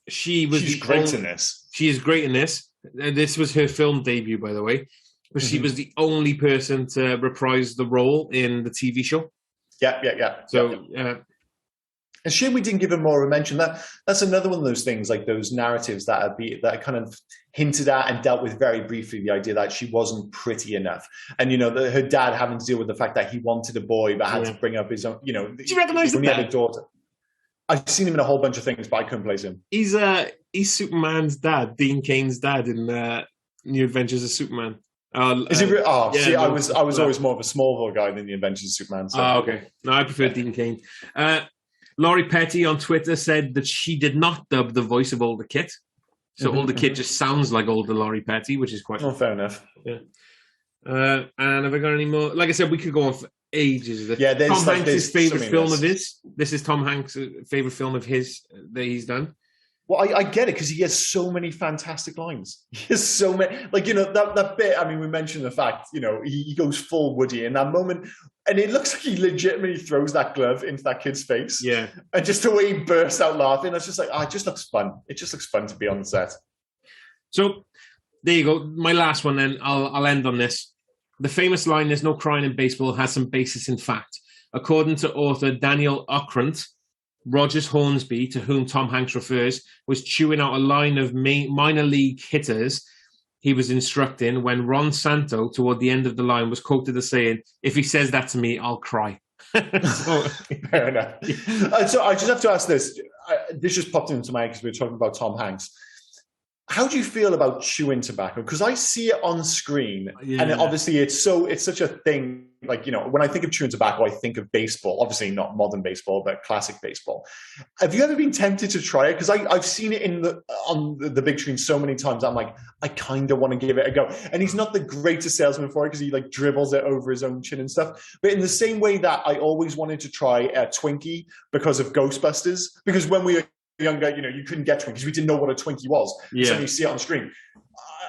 She's great in this. She is great in this. This was her film debut, by the way. But she was the only person to reprise the role in the TV show. Yeah. So, A shame we didn't give him more of a mention. That's another one of those things, like those narratives that are kind of hinted at and dealt with very briefly. The idea that she wasn't pretty enough, and her dad having to deal with the fact that he wanted a boy but had to bring up his own. Did you recognise the dad? A daughter. I've seen him in a whole bunch of things, but I couldn't place him. He's Superman's dad, Dean Cain's dad in New Adventures of Superman. Is he? I was always more of a Smallville guy than the Adventures of Superman. So. Okay. No, I prefer Dean Cain. Laurie Petty on Twitter said that she did not dub the voice of Older Kit. So Older Kit just sounds like older Laurie Petty, which is quite... Oh, fair enough. Yeah. And have I got any more? Like I said, we could go on for ages. Yeah, Tom Hanks' favourite film of his. This is Tom Hanks' favourite film of his that he's done. Well, I get it, because he has so many fantastic lines. He has so many, that bit. I mean, we mentioned the fact, he goes full Woody in that moment, and it looks like he legitimately throws that glove into that kid's face. Yeah, and just the way he bursts out laughing, it's just like, it just looks fun. It just looks fun to be on the set. So there you go. My last one, then I'll end on this. The famous line, "There's no crying in baseball," has some basis in fact. According to author Daniel Ockrent, Rogers Hornsby, to whom Tom Hanks refers, was chewing out a line of minor league hitters he was instructing when Ron Santo, toward the end of the line, was quoted as saying, "If he says that to me, I'll cry." Fair enough. So I just have to ask this. This just popped into my head because we were talking about Tom Hanks. How do you feel about chewing tobacco? Because I see it on screen, and obviously it's such a thing. When I think of chewing tobacco, I think of baseball. Obviously not modern baseball, but classic baseball. Have you ever been tempted to try it? Because I've seen it on the big screen so many times. I'm like, I kind of want to give it a go. And he's not the greatest salesman for it, because he dribbles it over his own chin and stuff. But in the same way that I always wanted to try a Twinkie because of Ghostbusters, because when we were younger, you couldn't get Twinkies. We didn't know what a Twinkie was. Yeah. So you see it on screen.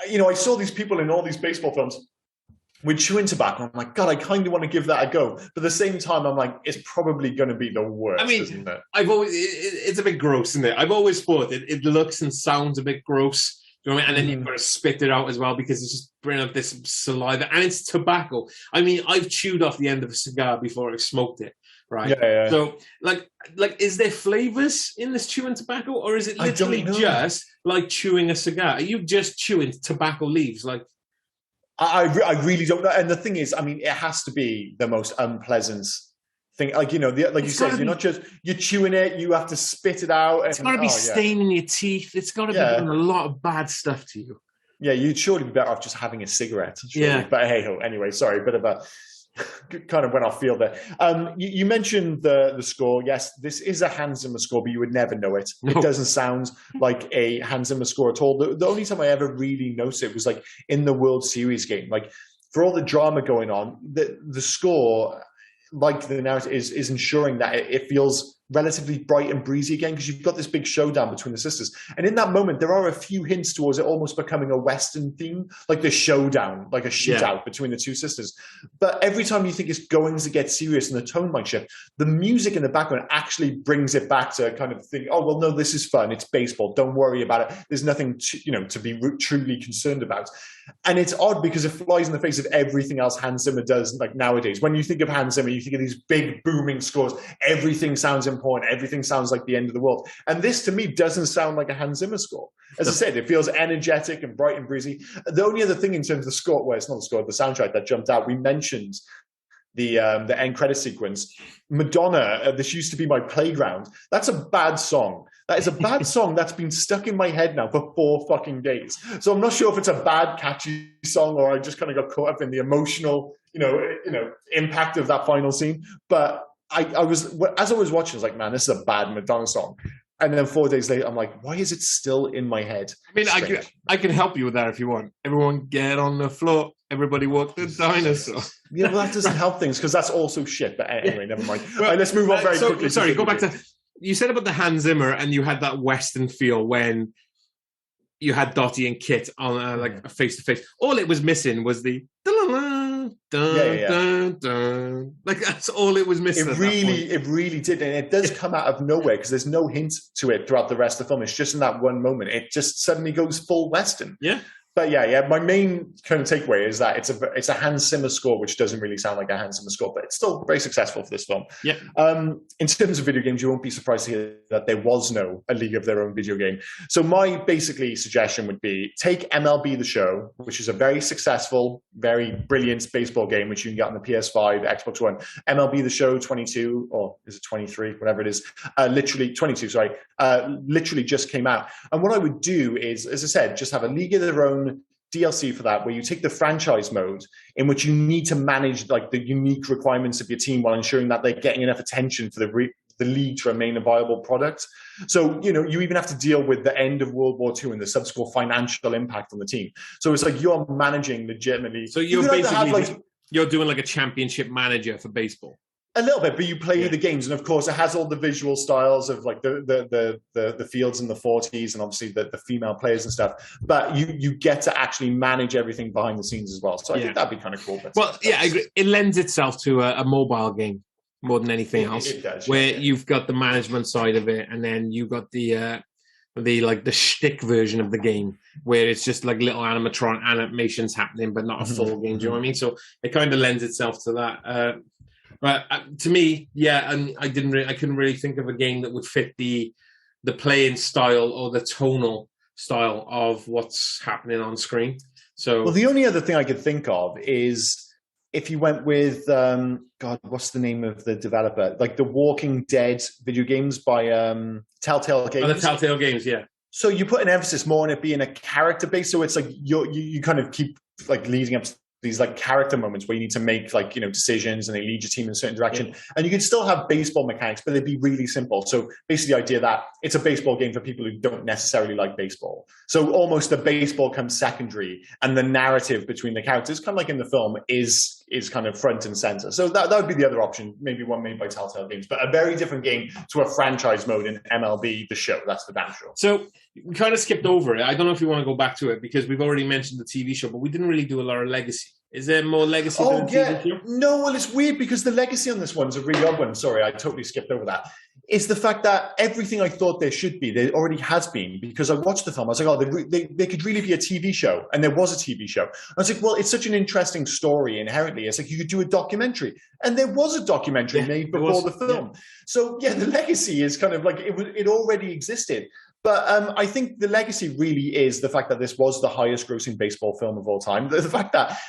I saw these people in all these baseball films with chewing tobacco. I'm like, God, I kind of want to give that a go. But at the same time, I'm like, it's probably going to be the worst, isn't it? It's a bit gross, isn't it? I've always thought it looks and sounds a bit gross. Do you know what I mean? And then you've got to spit it out as well, because it's just bringing up this saliva. And it's tobacco. I mean, I've chewed off the end of a cigar before I've smoked it. Right. Yeah. So, is there flavors in this chewing tobacco, or is it literally just like chewing a cigar? Are you just chewing tobacco leaves? I really don't know. And the thing is, I mean, it has to be the most unpleasant thing. You said, you're chewing it, you have to spit it out. It's got to be staining your teeth. It's got to be doing a lot of bad stuff to you. Yeah, you'd surely be better off just having a cigarette. Surely. Yeah. But hey-ho, anyway, sorry, bit of a... kind of went off field there. You mentioned the score. Yes, this is a Hans Zimmer score, but you would never know it. No. It doesn't sound like a Hans Zimmer score at all. The only time I ever really noticed it was in the World Series game. For all the drama going on, the score, like the narrative, is ensuring that it feels relatively bright and breezy again, because you've got this big showdown between the sisters. And in that moment, there are a few hints towards it almost becoming a Western theme, like the showdown, like a shootout between the two sisters. But every time you think it's going to get serious and the tone might shift, the music in the background actually brings it back to kind of think, oh, well, no, this is fun. It's baseball. Don't worry about it. There's nothing to be truly concerned about. And it's odd because it flies in the face of everything else Hans Zimmer does nowadays. When you think of Hans Zimmer, you think of these big booming scores. Everything sounds important. Everything sounds like the end of the world. And this, to me, doesn't sound like a Hans Zimmer score. As I said, it feels energetic and bright and breezy. The only other thing in terms of the score, well, it's not the score, the soundtrack that jumped out, we mentioned the end credit sequence. Madonna, This Used to Be My Playground. That's a bad song. That is a bad song that's been stuck in my head now for 4 fucking days. So I'm not sure if it's a bad, catchy song, or I just kind of got caught up in the emotional, impact of that final scene. But as I was watching, I was like, man, this is a bad Madonna song. And then 4 days later, I'm like, why is it still in my head? I mean, I can help you with that if you want. Everyone get on the floor. Everybody walk the dinosaur. Yeah, well, that doesn't help things, because that's also shit. But anyway, never mind. Well, let's move on very quickly. Sorry, go back to... You said about the Hans Zimmer, and you had that Western feel when you had Dottie and Kit on face to face. All it was missing was the dun, dun, dun. Like that's all it was missing. It really did, and it does come out of nowhere because there's no hint to it throughout the rest of the film. It's just in that one moment. It just suddenly goes full Western. Yeah. But yeah, my main kind of takeaway is that it's a Hans Zimmer score, which doesn't really sound like a Hans Zimmer score, but it's still very successful for this film. Yeah. In terms of video games, you won't be surprised to hear that there was no A League of Their Own video game. So my basically suggestion would be take MLB The Show, which is a very successful, very brilliant baseball game, which you can get on the PS5, Xbox One. MLB The Show 22, or is it 23, whatever it is, literally 22, sorry, literally just came out. And what I would do is, as I said, just have A League of Their Own DLC for that, where you take the franchise mode in which you need to manage like the unique requirements of your team while ensuring that they're getting enough attention for the league to remain a viable product. So, you even have to deal with the end of World War II and the subsequent financial impact on the team. So it's like you're managing legitimately. So you're basically you're doing like a championship manager for baseball. A little bit, but you play the games, and of course, it has all the visual styles of like the fields in the 40s, and obviously the female players and stuff. But you get to actually manage everything behind the scenes as well. So I think that'd be kind of cool. I agree. It lends itself to a mobile game more than anything else, it does, where you've got the management side of it, and then you've got the shtick version of the game, where it's just like little animations happening, but not a full game. Do you know what I mean? So it kind of lends itself to that. But to me, and I couldn't really think of a game that would fit the playing style or the tonal style of what's happening on screen. So, well, the only other thing I could think of is if you went with what's the name of the developer? Like the Walking Dead video games by Telltale Games. Oh, the Telltale Games, yeah. So you put an emphasis more on it being a character based. So it's like you kind of keep like leading up to these like character moments where you need to make like, decisions and they lead your team in a certain direction. Yeah. And you could still have baseball mechanics, but they'd be really simple. So basically the idea that it's a baseball game for people who don't necessarily like baseball. So almost the baseball comes secondary and the narrative between the characters, kind of like in the film, is kind of front and center. So that would be the other option, maybe one made by Telltale Games, but a very different game to a franchise mode in MLB The Show. That's the damn sure. So we kind of skipped over it. I don't know if you want to go back to it because we've already mentioned the TV show, but we didn't really do a lot of legacy. Is there more legacy than the TV show? No, well, it's weird because the legacy on this one's a really odd one. Sorry, I totally skipped over that. It's the fact that everything I thought there should be, there already has been, because I watched the film. I was like, they could really be a TV show. And there was a TV show. I was like, well, it's such an interesting story inherently. It's like you could do a documentary. And there was a documentary made before the film. Yeah. So, the legacy is kind of like it already existed. But I think the legacy really is the fact that this was the highest grossing baseball film of all time. The fact that,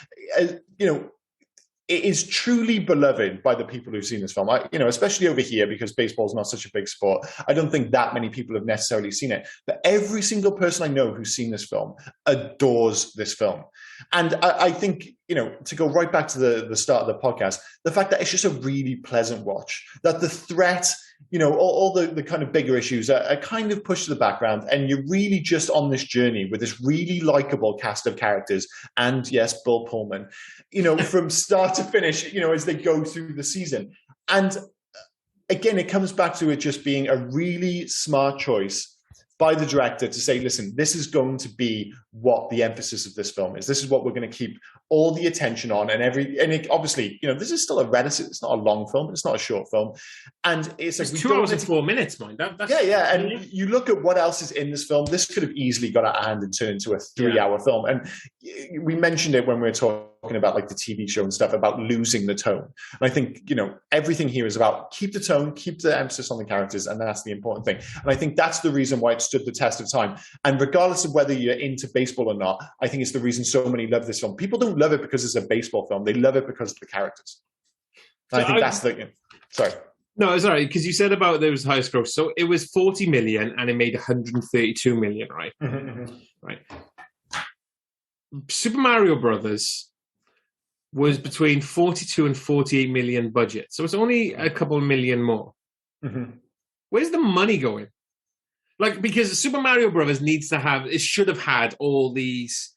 it is truly beloved by the people who've seen this film. Especially over here, because baseball is not such a big sport. I don't think that many people have necessarily seen it. But every single person I know who's seen this film adores this film. And I think, to go right back to the start of the podcast, the fact that it's just a really pleasant watch, that the threat, all the kind of bigger issues are kind of pushed to the background, and you're really just on this journey with this really likable cast of characters. And yes, Bill Pullman, from start to finish, as they go through the season. And again, it comes back to it just being a really smart choice by the director to say, listen, this is going to be what the emphasis of this film is. This is what we're going to keep all the attention on, obviously, this is still it's not a long film, it's not a short film. And it's like 2 hours and 4 minutes, mind. And you look at what else is in this film, this could have easily got out of hand and turned into a 3-hour film. And we mentioned it when we were talking about like the TV show and stuff, about losing the tone. And I think, everything here is about keep the tone, keep the emphasis on the characters, and that's the important thing. And I think that's the reason why it stood the test of time. And regardless of whether you're into baseball or not, I think it's the reason so many love this film. People don't love it because it's a baseball film. They love it because of the characters. So I think that's the... Sorry. No, sorry, because you said about there was highest gross. So it was 40 million and it made 132 million, right? Mm-hmm. Right. Super Mario Brothers was between 42 and 48 million budget. So it's only a couple of million more. Mm-hmm. Where's the money going? Like, because Super Mario Brothers should have had all these,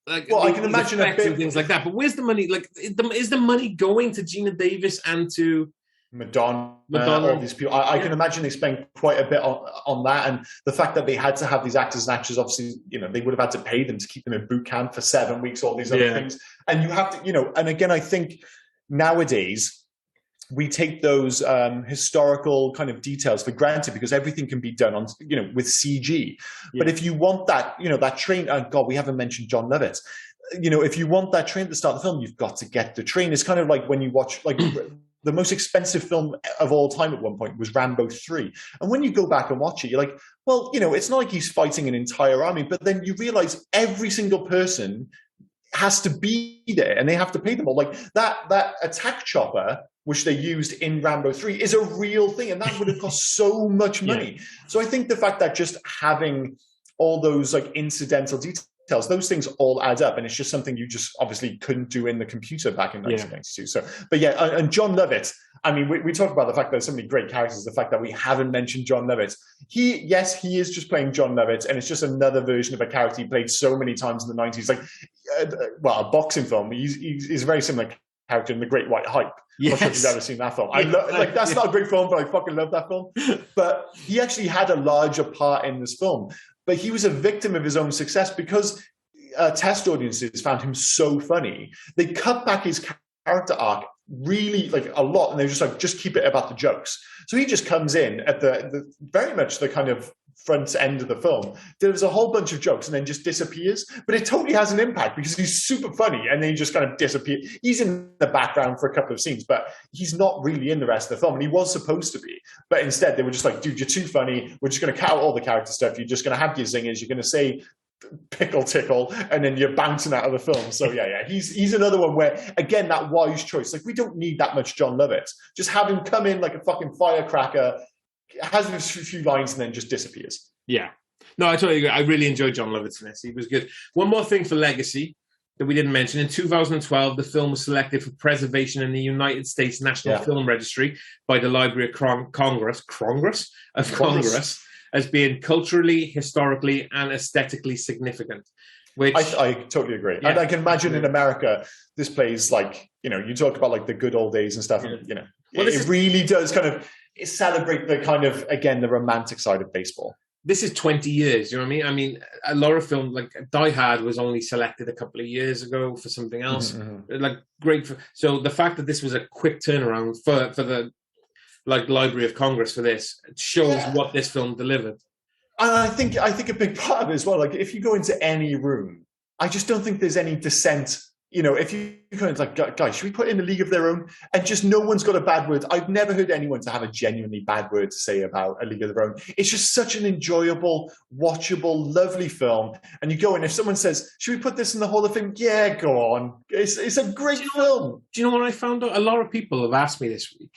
like, I can imagine effects and things like that. But where's the money? Like, is the money going to Gina Davis and to Madonna, all these people? I can imagine they spent quite a bit on that, and the fact that they had to have these actors and actors, obviously, they would have had to pay them to keep them in boot camp for 7 weeks, all these other things. And you have to, and again, I think nowadays, we take those historical kind of details for granted because everything can be done on, with CG. Yeah. But if you want that, that train, oh God, we haven't mentioned John Lovitz. If you want that train at the start of the film, you've got to get the train. It's kind of like when you watch, like, the most expensive film of all time at one point was Rambo 3. And when you go back and watch it, you're like, well, it's not like he's fighting an entire army, but then you realize every single person has to be there and they have to pay them all. Like that attack chopper, which they used in Rambo 3, is a real thing. And that would have cost so much money. Yeah. So I think the fact that just having all those like incidental details, those things all add up, and it's just something you just obviously couldn't do in the computer back in 1992. Yeah. So, but yeah, and John Lovitz, I mean, we talk about the fact that there's so many great characters, the fact that we haven't mentioned John Lovitz. He is just playing John Lovitz, and it's just another version of a character he played so many times in the 90s. Like, a boxing film. He's a very similar character in The Great White Hype. Yes. I'm not sure if you've ever seen that film. That's not a great film, but I fucking love that film. But he actually had a larger part in this film. But he was a victim of his own success because test audiences found him so funny. They cut back his character arc really like a lot, and they were just like, just keep it about the jokes. So he just comes in at the very much the kind of front end of the film. There's a whole bunch of jokes and then just disappears, but it totally has an impact because he's super funny and then he just kind of disappears. He's in the background for a couple of scenes, but he's not really in the rest of the film, and he was supposed to be. But instead, they were just like, dude, you're too funny. We're just going to cut out all the character stuff. You're just going to have your zingers. You're going to say pickle tickle, and then you're bouncing out of the film. So yeah. He's another one where, again, that wise choice. Like, we don't need that much John Lovitz. Just have him come in like a fucking firecracker, has a few lines, and then just disappears. Yeah. No, I totally agree. I really enjoyed John Lovitz in this. He was good. One more thing for legacy that we didn't mention. In 2012, the film was selected for preservation in the United States National Film Registry by the Library of Congress as being culturally, historically, and aesthetically significant. Which I totally agree. Yeah, and I can imagine in America, this plays like, you talk about like the good old days and stuff, and, it really does kind of celebrate the kind of, again, the romantic side of baseball. This is 20 years, you know what I mean? I mean, a lot of films, like Die Hard was only selected a couple of years ago for something else. Mm-hmm. Like, great. So the fact that this was a quick turnaround for the Library of Congress for this shows what this film delivered. And I think a big part of it as well, like if you go into any room, I just don't think there's any dissent. If you go into like, guys, should we put in a League of Their Own? And just no one's got a bad word. I've never heard anyone to have a genuinely bad word to say about a League of Their Own. It's just such an enjoyable, watchable, lovely film. And you go in, if someone says, should we put this in the Hall of Fame? Yeah, go on. It's a great film. Do you know what I found out? A lot of people have asked me this week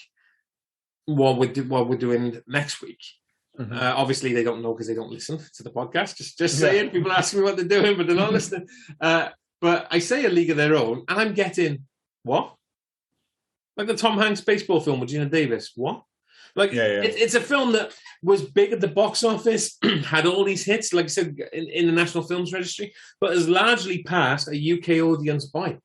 what we're doing next week. Mm-hmm. Obviously, they don't know because they don't listen to the podcast. Just saying, people ask me what they're doing, but they're not listening. But I say A League of Their Own, and I'm getting, what? Like the Tom Hanks baseball film with Gina Davis. What? Like, it's a film that was big at the box office, had all these hits, like I said, in the National Films Registry, but has largely passed a UK audience by.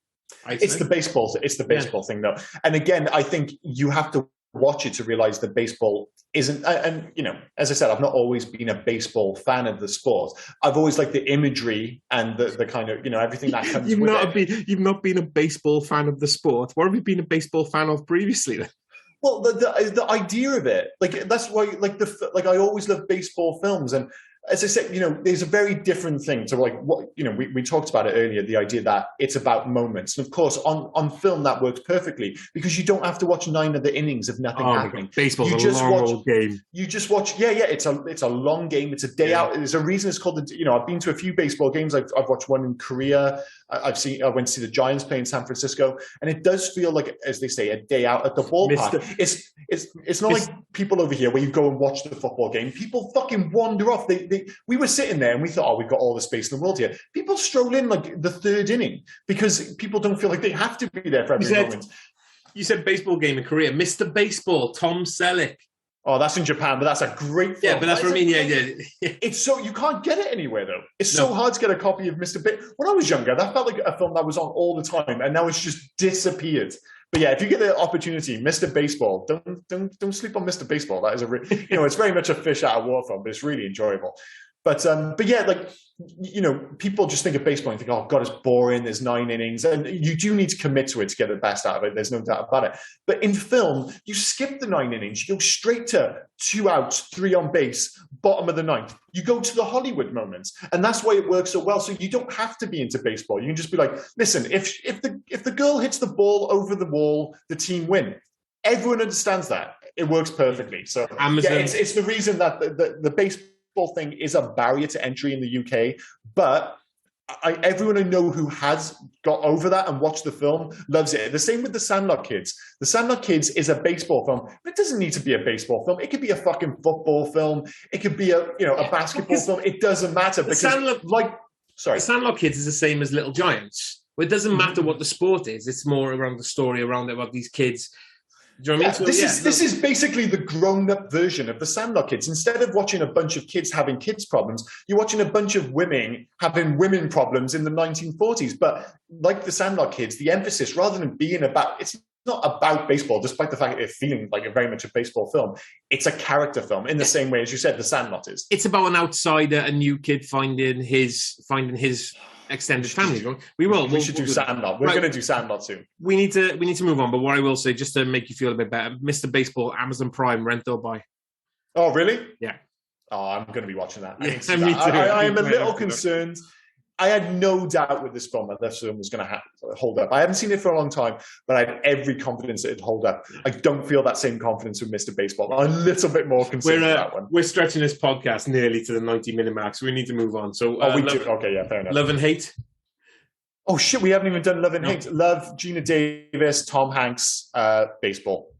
It's the baseball thing, though. And again, I think you have to watch it to realize that baseball isn't, and as I said, I've not always been a baseball fan of the sport. I've always liked the imagery and the kind of, everything that comes with it. You've not been a baseball fan of the sport. What have you been a baseball fan of previously then? Well, the idea of it, like, that's why, I always love baseball films. And as I said, there's a very different thing to like what, we talked about it earlier, the idea that it's about moments. And of course, on film, that works perfectly because you don't have to watch 9 of the innings of nothing happening. Baseball's a long old game. You just watch, it's a long game. It's a day out. There's a reason it's called I've been to a few baseball games. I've watched one in Korea. I went to see the Giants play in San Francisco, and it does feel like, as they say, a day out at the ballpark. It's not like people over here where you go and watch the football game. People fucking wander off. We were sitting there and we thought, we've got all the space in the world here. People stroll in like the 3rd inning because people don't feel like they have to be there for every moment. You said baseball game in Korea. Mr. Baseball, Tom Selleck. Oh, that's in Japan, but that's a great film. Yeah, but that's what I mean. Yeah. It's so, you can't get it anywhere, though. It's so hard to get a copy of Mr. When I was younger, that felt like a film that was on all the time, and now it's just disappeared. But yeah, if you get the opportunity, Mr. Baseball, don't sleep on Mr. Baseball. That is it's very much a fish out of water film, but it's really enjoyable. But yeah, like people just think of baseball and think, oh God, it's boring. There's 9 innings, and you do need to commit to it to get the best out of it. There's no doubt about it. But in film, you skip the 9 innings. You go straight to 2 outs, 3 on base, bottom of the 9th. You go to the Hollywood moments, and that's why it works so well. So you don't have to be into baseball. You can just be like, listen, if the girl hits the ball over the wall, the team win. Everyone understands that. It works perfectly. So it's the reason that the baseball thing is a barrier to entry in the UK, but everyone I know who has got over that and watched the film loves it. The same with The Sandlot Kids. The Sandlot Kids is a baseball film, but it doesn't need to be a baseball film. It could be a fucking football film. It could be a basketball film. It doesn't matter because The Sandlot Kids is the same as Little Giants. It doesn't matter what the sport is. It's more around the story around about these kids. Do you know what I mean? This is basically the grown-up version of The Sandlot Kids. Instead of watching a bunch of kids having kids problems, you're watching a bunch of women having women problems in the 1940s. But like The Sandlot Kids, the emphasis, rather than being about, it's not about baseball, despite the fact that it's feeling like a very much a baseball film. It's a character film in the same way as you said The Sandlot is. It's about an outsider, a new kid finding his extended family. We should do Sandlot. We're going to do Sandlot soon. We need to move on. But what I will say, just to make you feel a bit better, Mr. Baseball, Amazon Prime, rent or buy. Oh, really? Yeah. Oh, I'm going to be watching that. Me too. I am a little concerned. I had no doubt with this film that this film was going to hold up. I haven't seen it for a long time, but I had every confidence that it'd hold up. I don't feel that same confidence with Mr. Baseball. I'm a little bit more concerned with that one. We're stretching this podcast nearly to the 90-minute mark, so we need to move on. So, we do. Okay, yeah, fair enough. Love and Hate. Oh shit, we haven't even done Love and Hate. Love, Gina Davis, Tom Hanks, baseball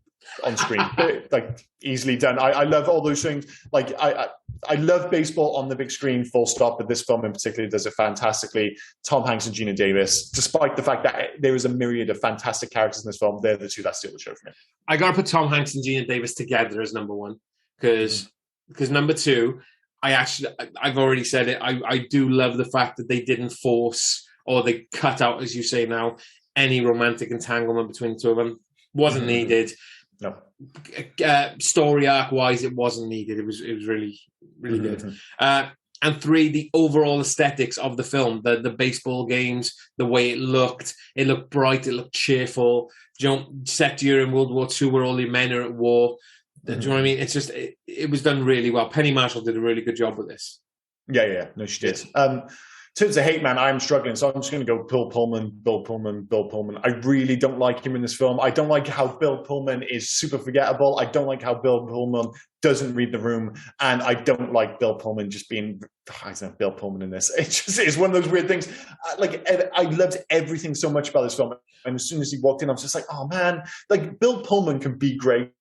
on screen. Like easily done. I love all those things. Like I love baseball on the big screen, full stop, but this film in particular does it fantastically. Tom Hanks and Gina Davis, despite the fact that there is a myriad of fantastic characters in this film, they're the two that steal the show for me. I gotta put Tom Hanks and Gina Davis together as number one, because number two, I've already said it, I do love the fact that they didn't force, or they cut out, as you say now, any romantic entanglement between the two of them. Wasn't needed. No. Story arc wise, it wasn't needed. It was really, really good. And three, the overall aesthetics of the film, the baseball games, the way it looked bright, it looked cheerful. Set during World War II, where all the men are at war. Do you know what I mean? It's just, it was done really well. Penny Marshall did a really good job with this. Yeah. No, she did. In terms of hate, man, I'm struggling, so I'm just going to go Bill Pullman. I really don't like him in this film. I don't like how Bill Pullman is super forgettable. I don't like how Bill Pullman doesn't read the room, and I don't like Bill Pullman just being, I don't know, Bill Pullman in this. It's one of those weird things. I loved everything so much about this film, and as soon as he walked in, I was just like, oh man, like Bill Pullman can be great,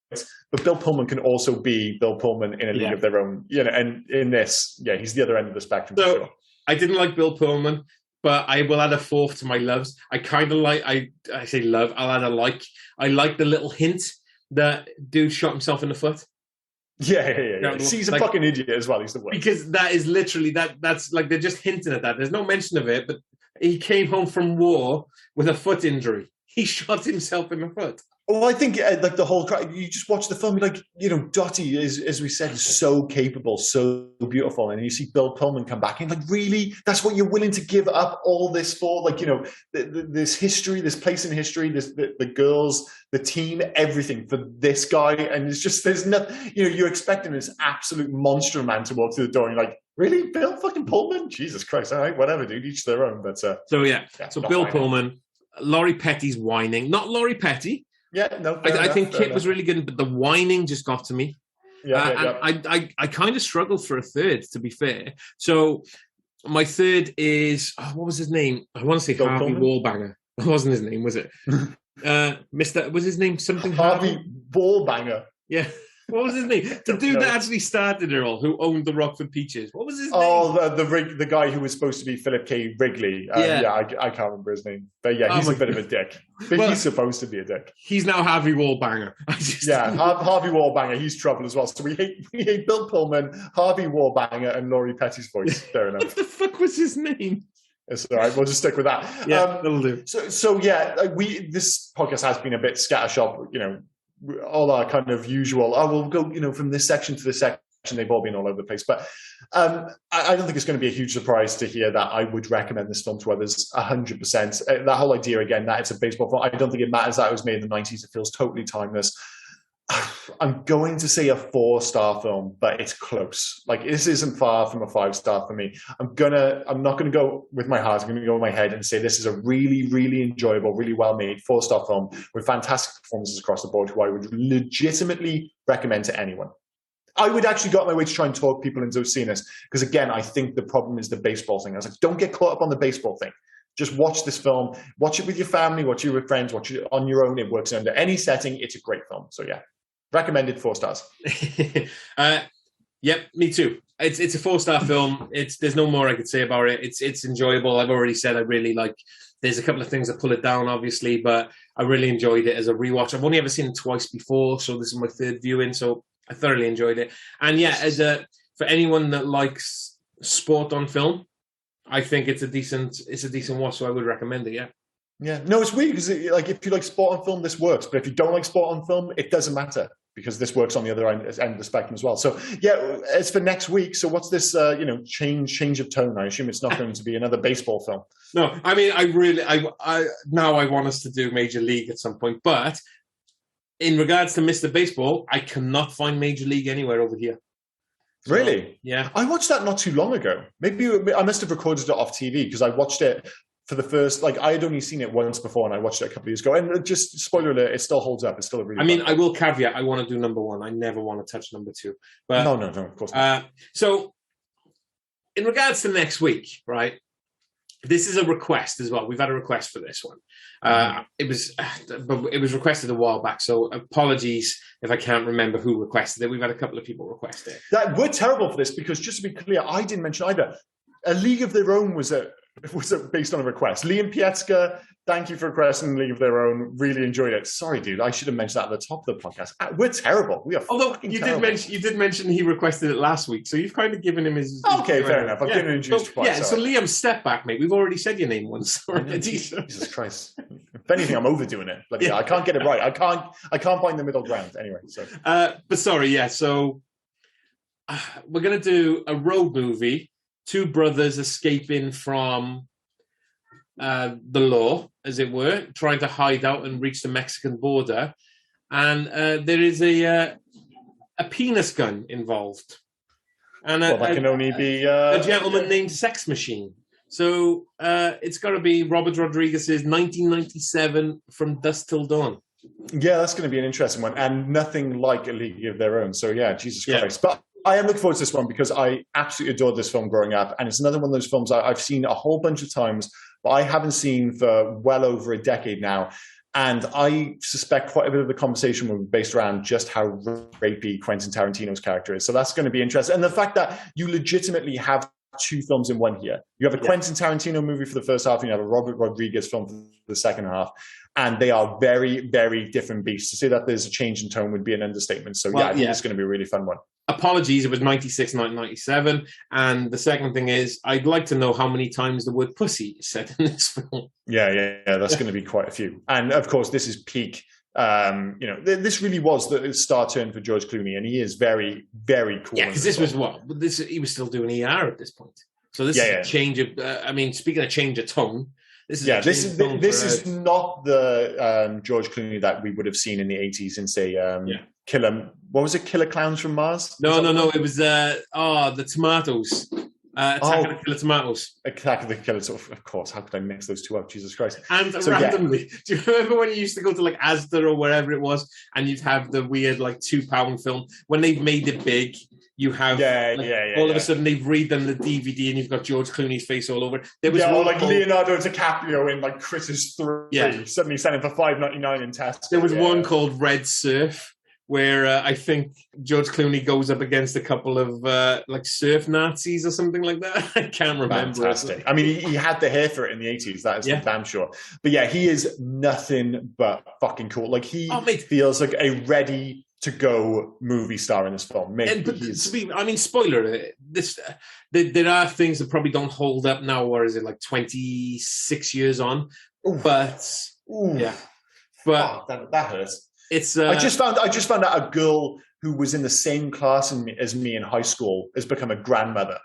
but Bill Pullman can also be Bill Pullman in a league of their own, and in this, he's the other end of the spectrum. So, for sure. I didn't like Bill Pullman, but I will add a fourth to my loves. I kind of like, I say love, I'll add a like. I like the little hint that dude shot himself in the foot. Yeah. He's a fucking idiot as well. He's the worst. Because that is literally, that's like, they're just hinting at that. There's no mention of it, but he came home from war with a foot injury. He shot himself in the foot. Well, I think like the whole, you just watch the film, like, Dottie, as we said, is so capable, so beautiful. And you see Bill Pullman come back and like, really, that's what you're willing to give up all this for? Like, this history, this place in history, the girls, the team, everything for this guy. And it's just, there's nothing, you're expecting this absolute monster man to walk through the door and you're like, really? Bill fucking Pullman? Jesus Christ. All right, whatever, dude, each their own. But so Bill Pullman, Laurie Petty's whining, not Laurie Petty. Yeah, no. I think Kit was really good, but the whining just got to me. Yeah. I kind of struggled for a third, to be fair. So my third is, what was his name? I want to say Harvey Wallbanger. That wasn't his name, was it? Was his name something? Harvey Wallbanger. Yeah. What was his name? The dude that actually started it all, who owned the Rockford Peaches. What was his name? Oh, the guy who was supposed to be Philip K. Wrigley. I can't remember his name. But yeah, he's a bit of a dick. But he's supposed to be a dick. He's now Harvey Wallbanger. Harvey Wallbanger. He's trouble as well. So we hate Bill Pullman, Harvey Wallbanger, and Laurie Petty's voice. Fair enough. What the fuck was his name? It's all right. We'll just stick with that. Yeah, that'll do. So this podcast has been a bit scattershot, all our kind of usual, we'll go, from this section to this section. they've all been all over the place. But I don't think it's going to be a huge surprise to hear that I would recommend this film to others 100%. That whole idea, again, that it's a baseball film, I don't think it matters that it was made in the 90s. It feels totally timeless. I'm going to say a 4-star film, but it's close. Like, this isn't far from a 5-star for me. I'm not gonna go with my heart. I'm gonna go with my head and say this is a really, really enjoyable, really well-made 4-star film with fantastic performances across the board, who I would legitimately recommend to anyone. I would actually go out my way to try and talk people into seeing this, because again, I think the problem is the baseball thing. I was like, don't get caught up on the baseball thing. Just watch this film. Watch it with your family. Watch it with friends. Watch it on your own. It works under any setting. It's a great film. So yeah. Recommended 4 stars. Yep, me too. It's a 4-star film. There's no more I could say about it. It's enjoyable. I've already said I really like. There's a couple of things that pull it down, obviously, but I really enjoyed it as a rewatch. I've only ever seen it twice before, so this is my 3rd viewing. So I thoroughly enjoyed it. And yeah, for anyone that likes sport on film, I think it's a decent watch. So I would recommend it. Yeah. Yeah, no, it's weird because like if you like sport on film, this works. But if you don't like sport on film, it doesn't matter because this works on the other end of the spectrum as well. So yeah, as for next week, so what's this? Change of tone. I assume it's not going to be another baseball film. No, I mean, I now I want us to do Major League at some point. But in regards to Mr. Baseball, I cannot find Major League anywhere over here. So, really? Yeah, I watched that not too long ago. Maybe I must have recorded it off TV because I watched it. For the first, I had only seen it once before, and I watched it a couple of years ago. And just spoiler alert, it still holds up. It's still a really. I mean, I will caveat: I want to do number 1. I never want to touch number 2. But no, of course not. So, in regards to next week, right? This is a request as well. We've had a request for this one. It was requested a while back. So apologies if I can't remember who requested it. We've had a couple of people request it. We're terrible for this because, just to be clear, I didn't mention either. A League of Their Own was based on a request. Liam Pietzka, thank you for requesting League of Their Own. Really enjoyed it. Sorry, dude. I should have mentioned that at the top of the podcast. We're terrible. We are. Although you did mention he requested it last week, so you've kind of given him his. Okay, fair enough. I've given him introduced twice. Yeah. So Liam, step back, mate. We've already said your name once already. Jesus Christ. If anything, I'm overdoing it. But yeah, I can't get it right. I can't find the middle ground anyway. So. But sorry, yeah. So we're gonna do a road movie. 2 brothers escaping from the law, as it were, trying to hide out and reach the Mexican border. And there is a penis gun involved. And that can only be... a gentleman named Sex Machine. So it's got to be Robert Rodriguez's 1997 From Dusk Till Dawn. Yeah, that's going to be an interesting one. And nothing like A League of Their Own. So yeah, Jesus Christ. But I am looking forward to this one because I absolutely adored this film growing up. And it's another one of those films I've seen a whole bunch of times, but I haven't seen for well over a decade now. And I suspect quite a bit of the conversation will be based around just how rapey Quentin Tarantino's character is. So that's going to be interesting. And the fact that you legitimately have 2 films in one here. You have a Quentin Tarantino movie for the first half, and you have a Robert Rodriguez film for the second half. And they are very, very different beasts. To say that there's a change in tone would be an understatement. So I think it's going to be a really fun one. Apologies, it was 96, not 97. And the second thing is, I'd like to know how many times the word pussy is said in this film. Yeah, that's going to be quite a few. And of course, this is peak. This really was the star turn for George Clooney, and he is very, very cool. Yeah, because this was he was still doing ER at this point. So this is a change of. Speaking of change of tone, this is not the George Clooney that we would have seen in the 80s in say Killer. What was it? Killer Clowns from Mars? No. It was the Tomatoes. Attack of the Killer Tomatoes. Attack of the Killer Tomatoes. Of course. How could I mix those two up? Jesus Christ. And randomly, do you remember when you used to go to like Asda or wherever it was, and you'd have the weird like £2 film? When they've made it big, you have all of a sudden they've redone the DVD and you've got George Clooney's face all over it. There was Leonardo DiCaprio in like Critters 3, suddenly selling for $5.99 in Tesco. There was one called Red Surf, where I think George Clooney goes up against a couple of like surf Nazis or something like that. I can't remember. Fantastic. I mean, he had the hair for it in the 80s. That is for damn sure. But yeah, he is nothing but fucking cool. Like he feels like a ready to go movie star in this film. Spoiler. There are things that probably don't hold up now. Or is it like 26 years on? But that hurts. It's I just found out a girl who was in the same class as me in high school has become a grandmother.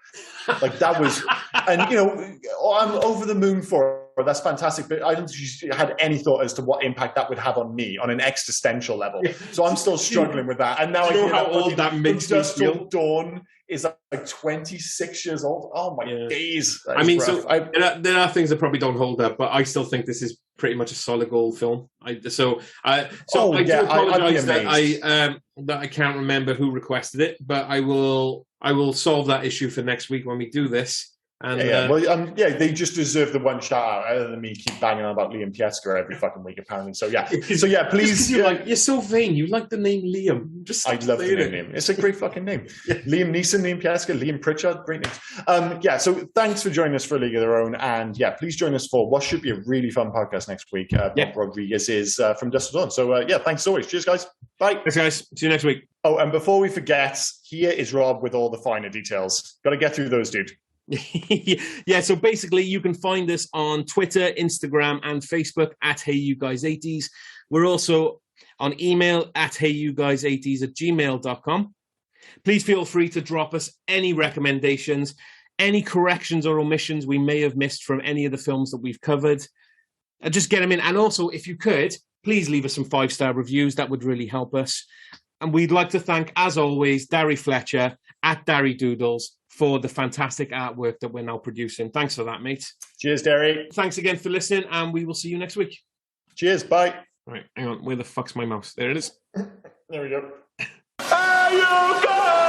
Like that was, and I'm over the moon for her. That's fantastic. But I don't think she had any thought as to what impact that would have on me on an existential level. So I'm still struggling with that. And now I hear how old that makes me feel. Dawn is like 26 years old. Oh my days! I mean, so there are things that probably don't hold up, but I still think this is pretty much a solid gold film. I do apologize that I can't remember who requested it, but I will solve that issue for next week when we do this. And they just deserve the one shout out, other than me keep banging on about Liam Pietzker every fucking week, apparently. So please. You're so vain. You like the name Liam. I love the name Liam. It's a great fucking name. Liam Neeson, Liam Pietzker, Liam Pritchard, great names. So thanks for joining us for A League of Their Own, and please join us for what should be a really fun podcast next week. Bob Rodriguez is from Dust to Dawn. So thanks as always. Cheers, guys. Bye. Thanks, guys. See you next week. Oh, and before we forget, here is Rob with all the finer details. Got to get through those, dude. So basically you can find us on Twitter, Instagram and Facebook at HeyYouGuys80s. We're also on email at HeyYouGuys80s@gmail.com. Please feel free to drop us any recommendations, any corrections or omissions we may have missed from any of the films that we've covered. Just get them in. And also, if you could, please leave us some 5-star reviews. That would really help us. And we'd like to thank, as always, Darry Fletcher at Darry Doodles for the fantastic artwork that we're now producing. Thanks for that, mate. Cheers, Darry. Thanks again for listening, and we will see you next week. Cheers, bye. All right, hang on. Where the fuck's my mouse? There it is. There we go. Hey, you guys!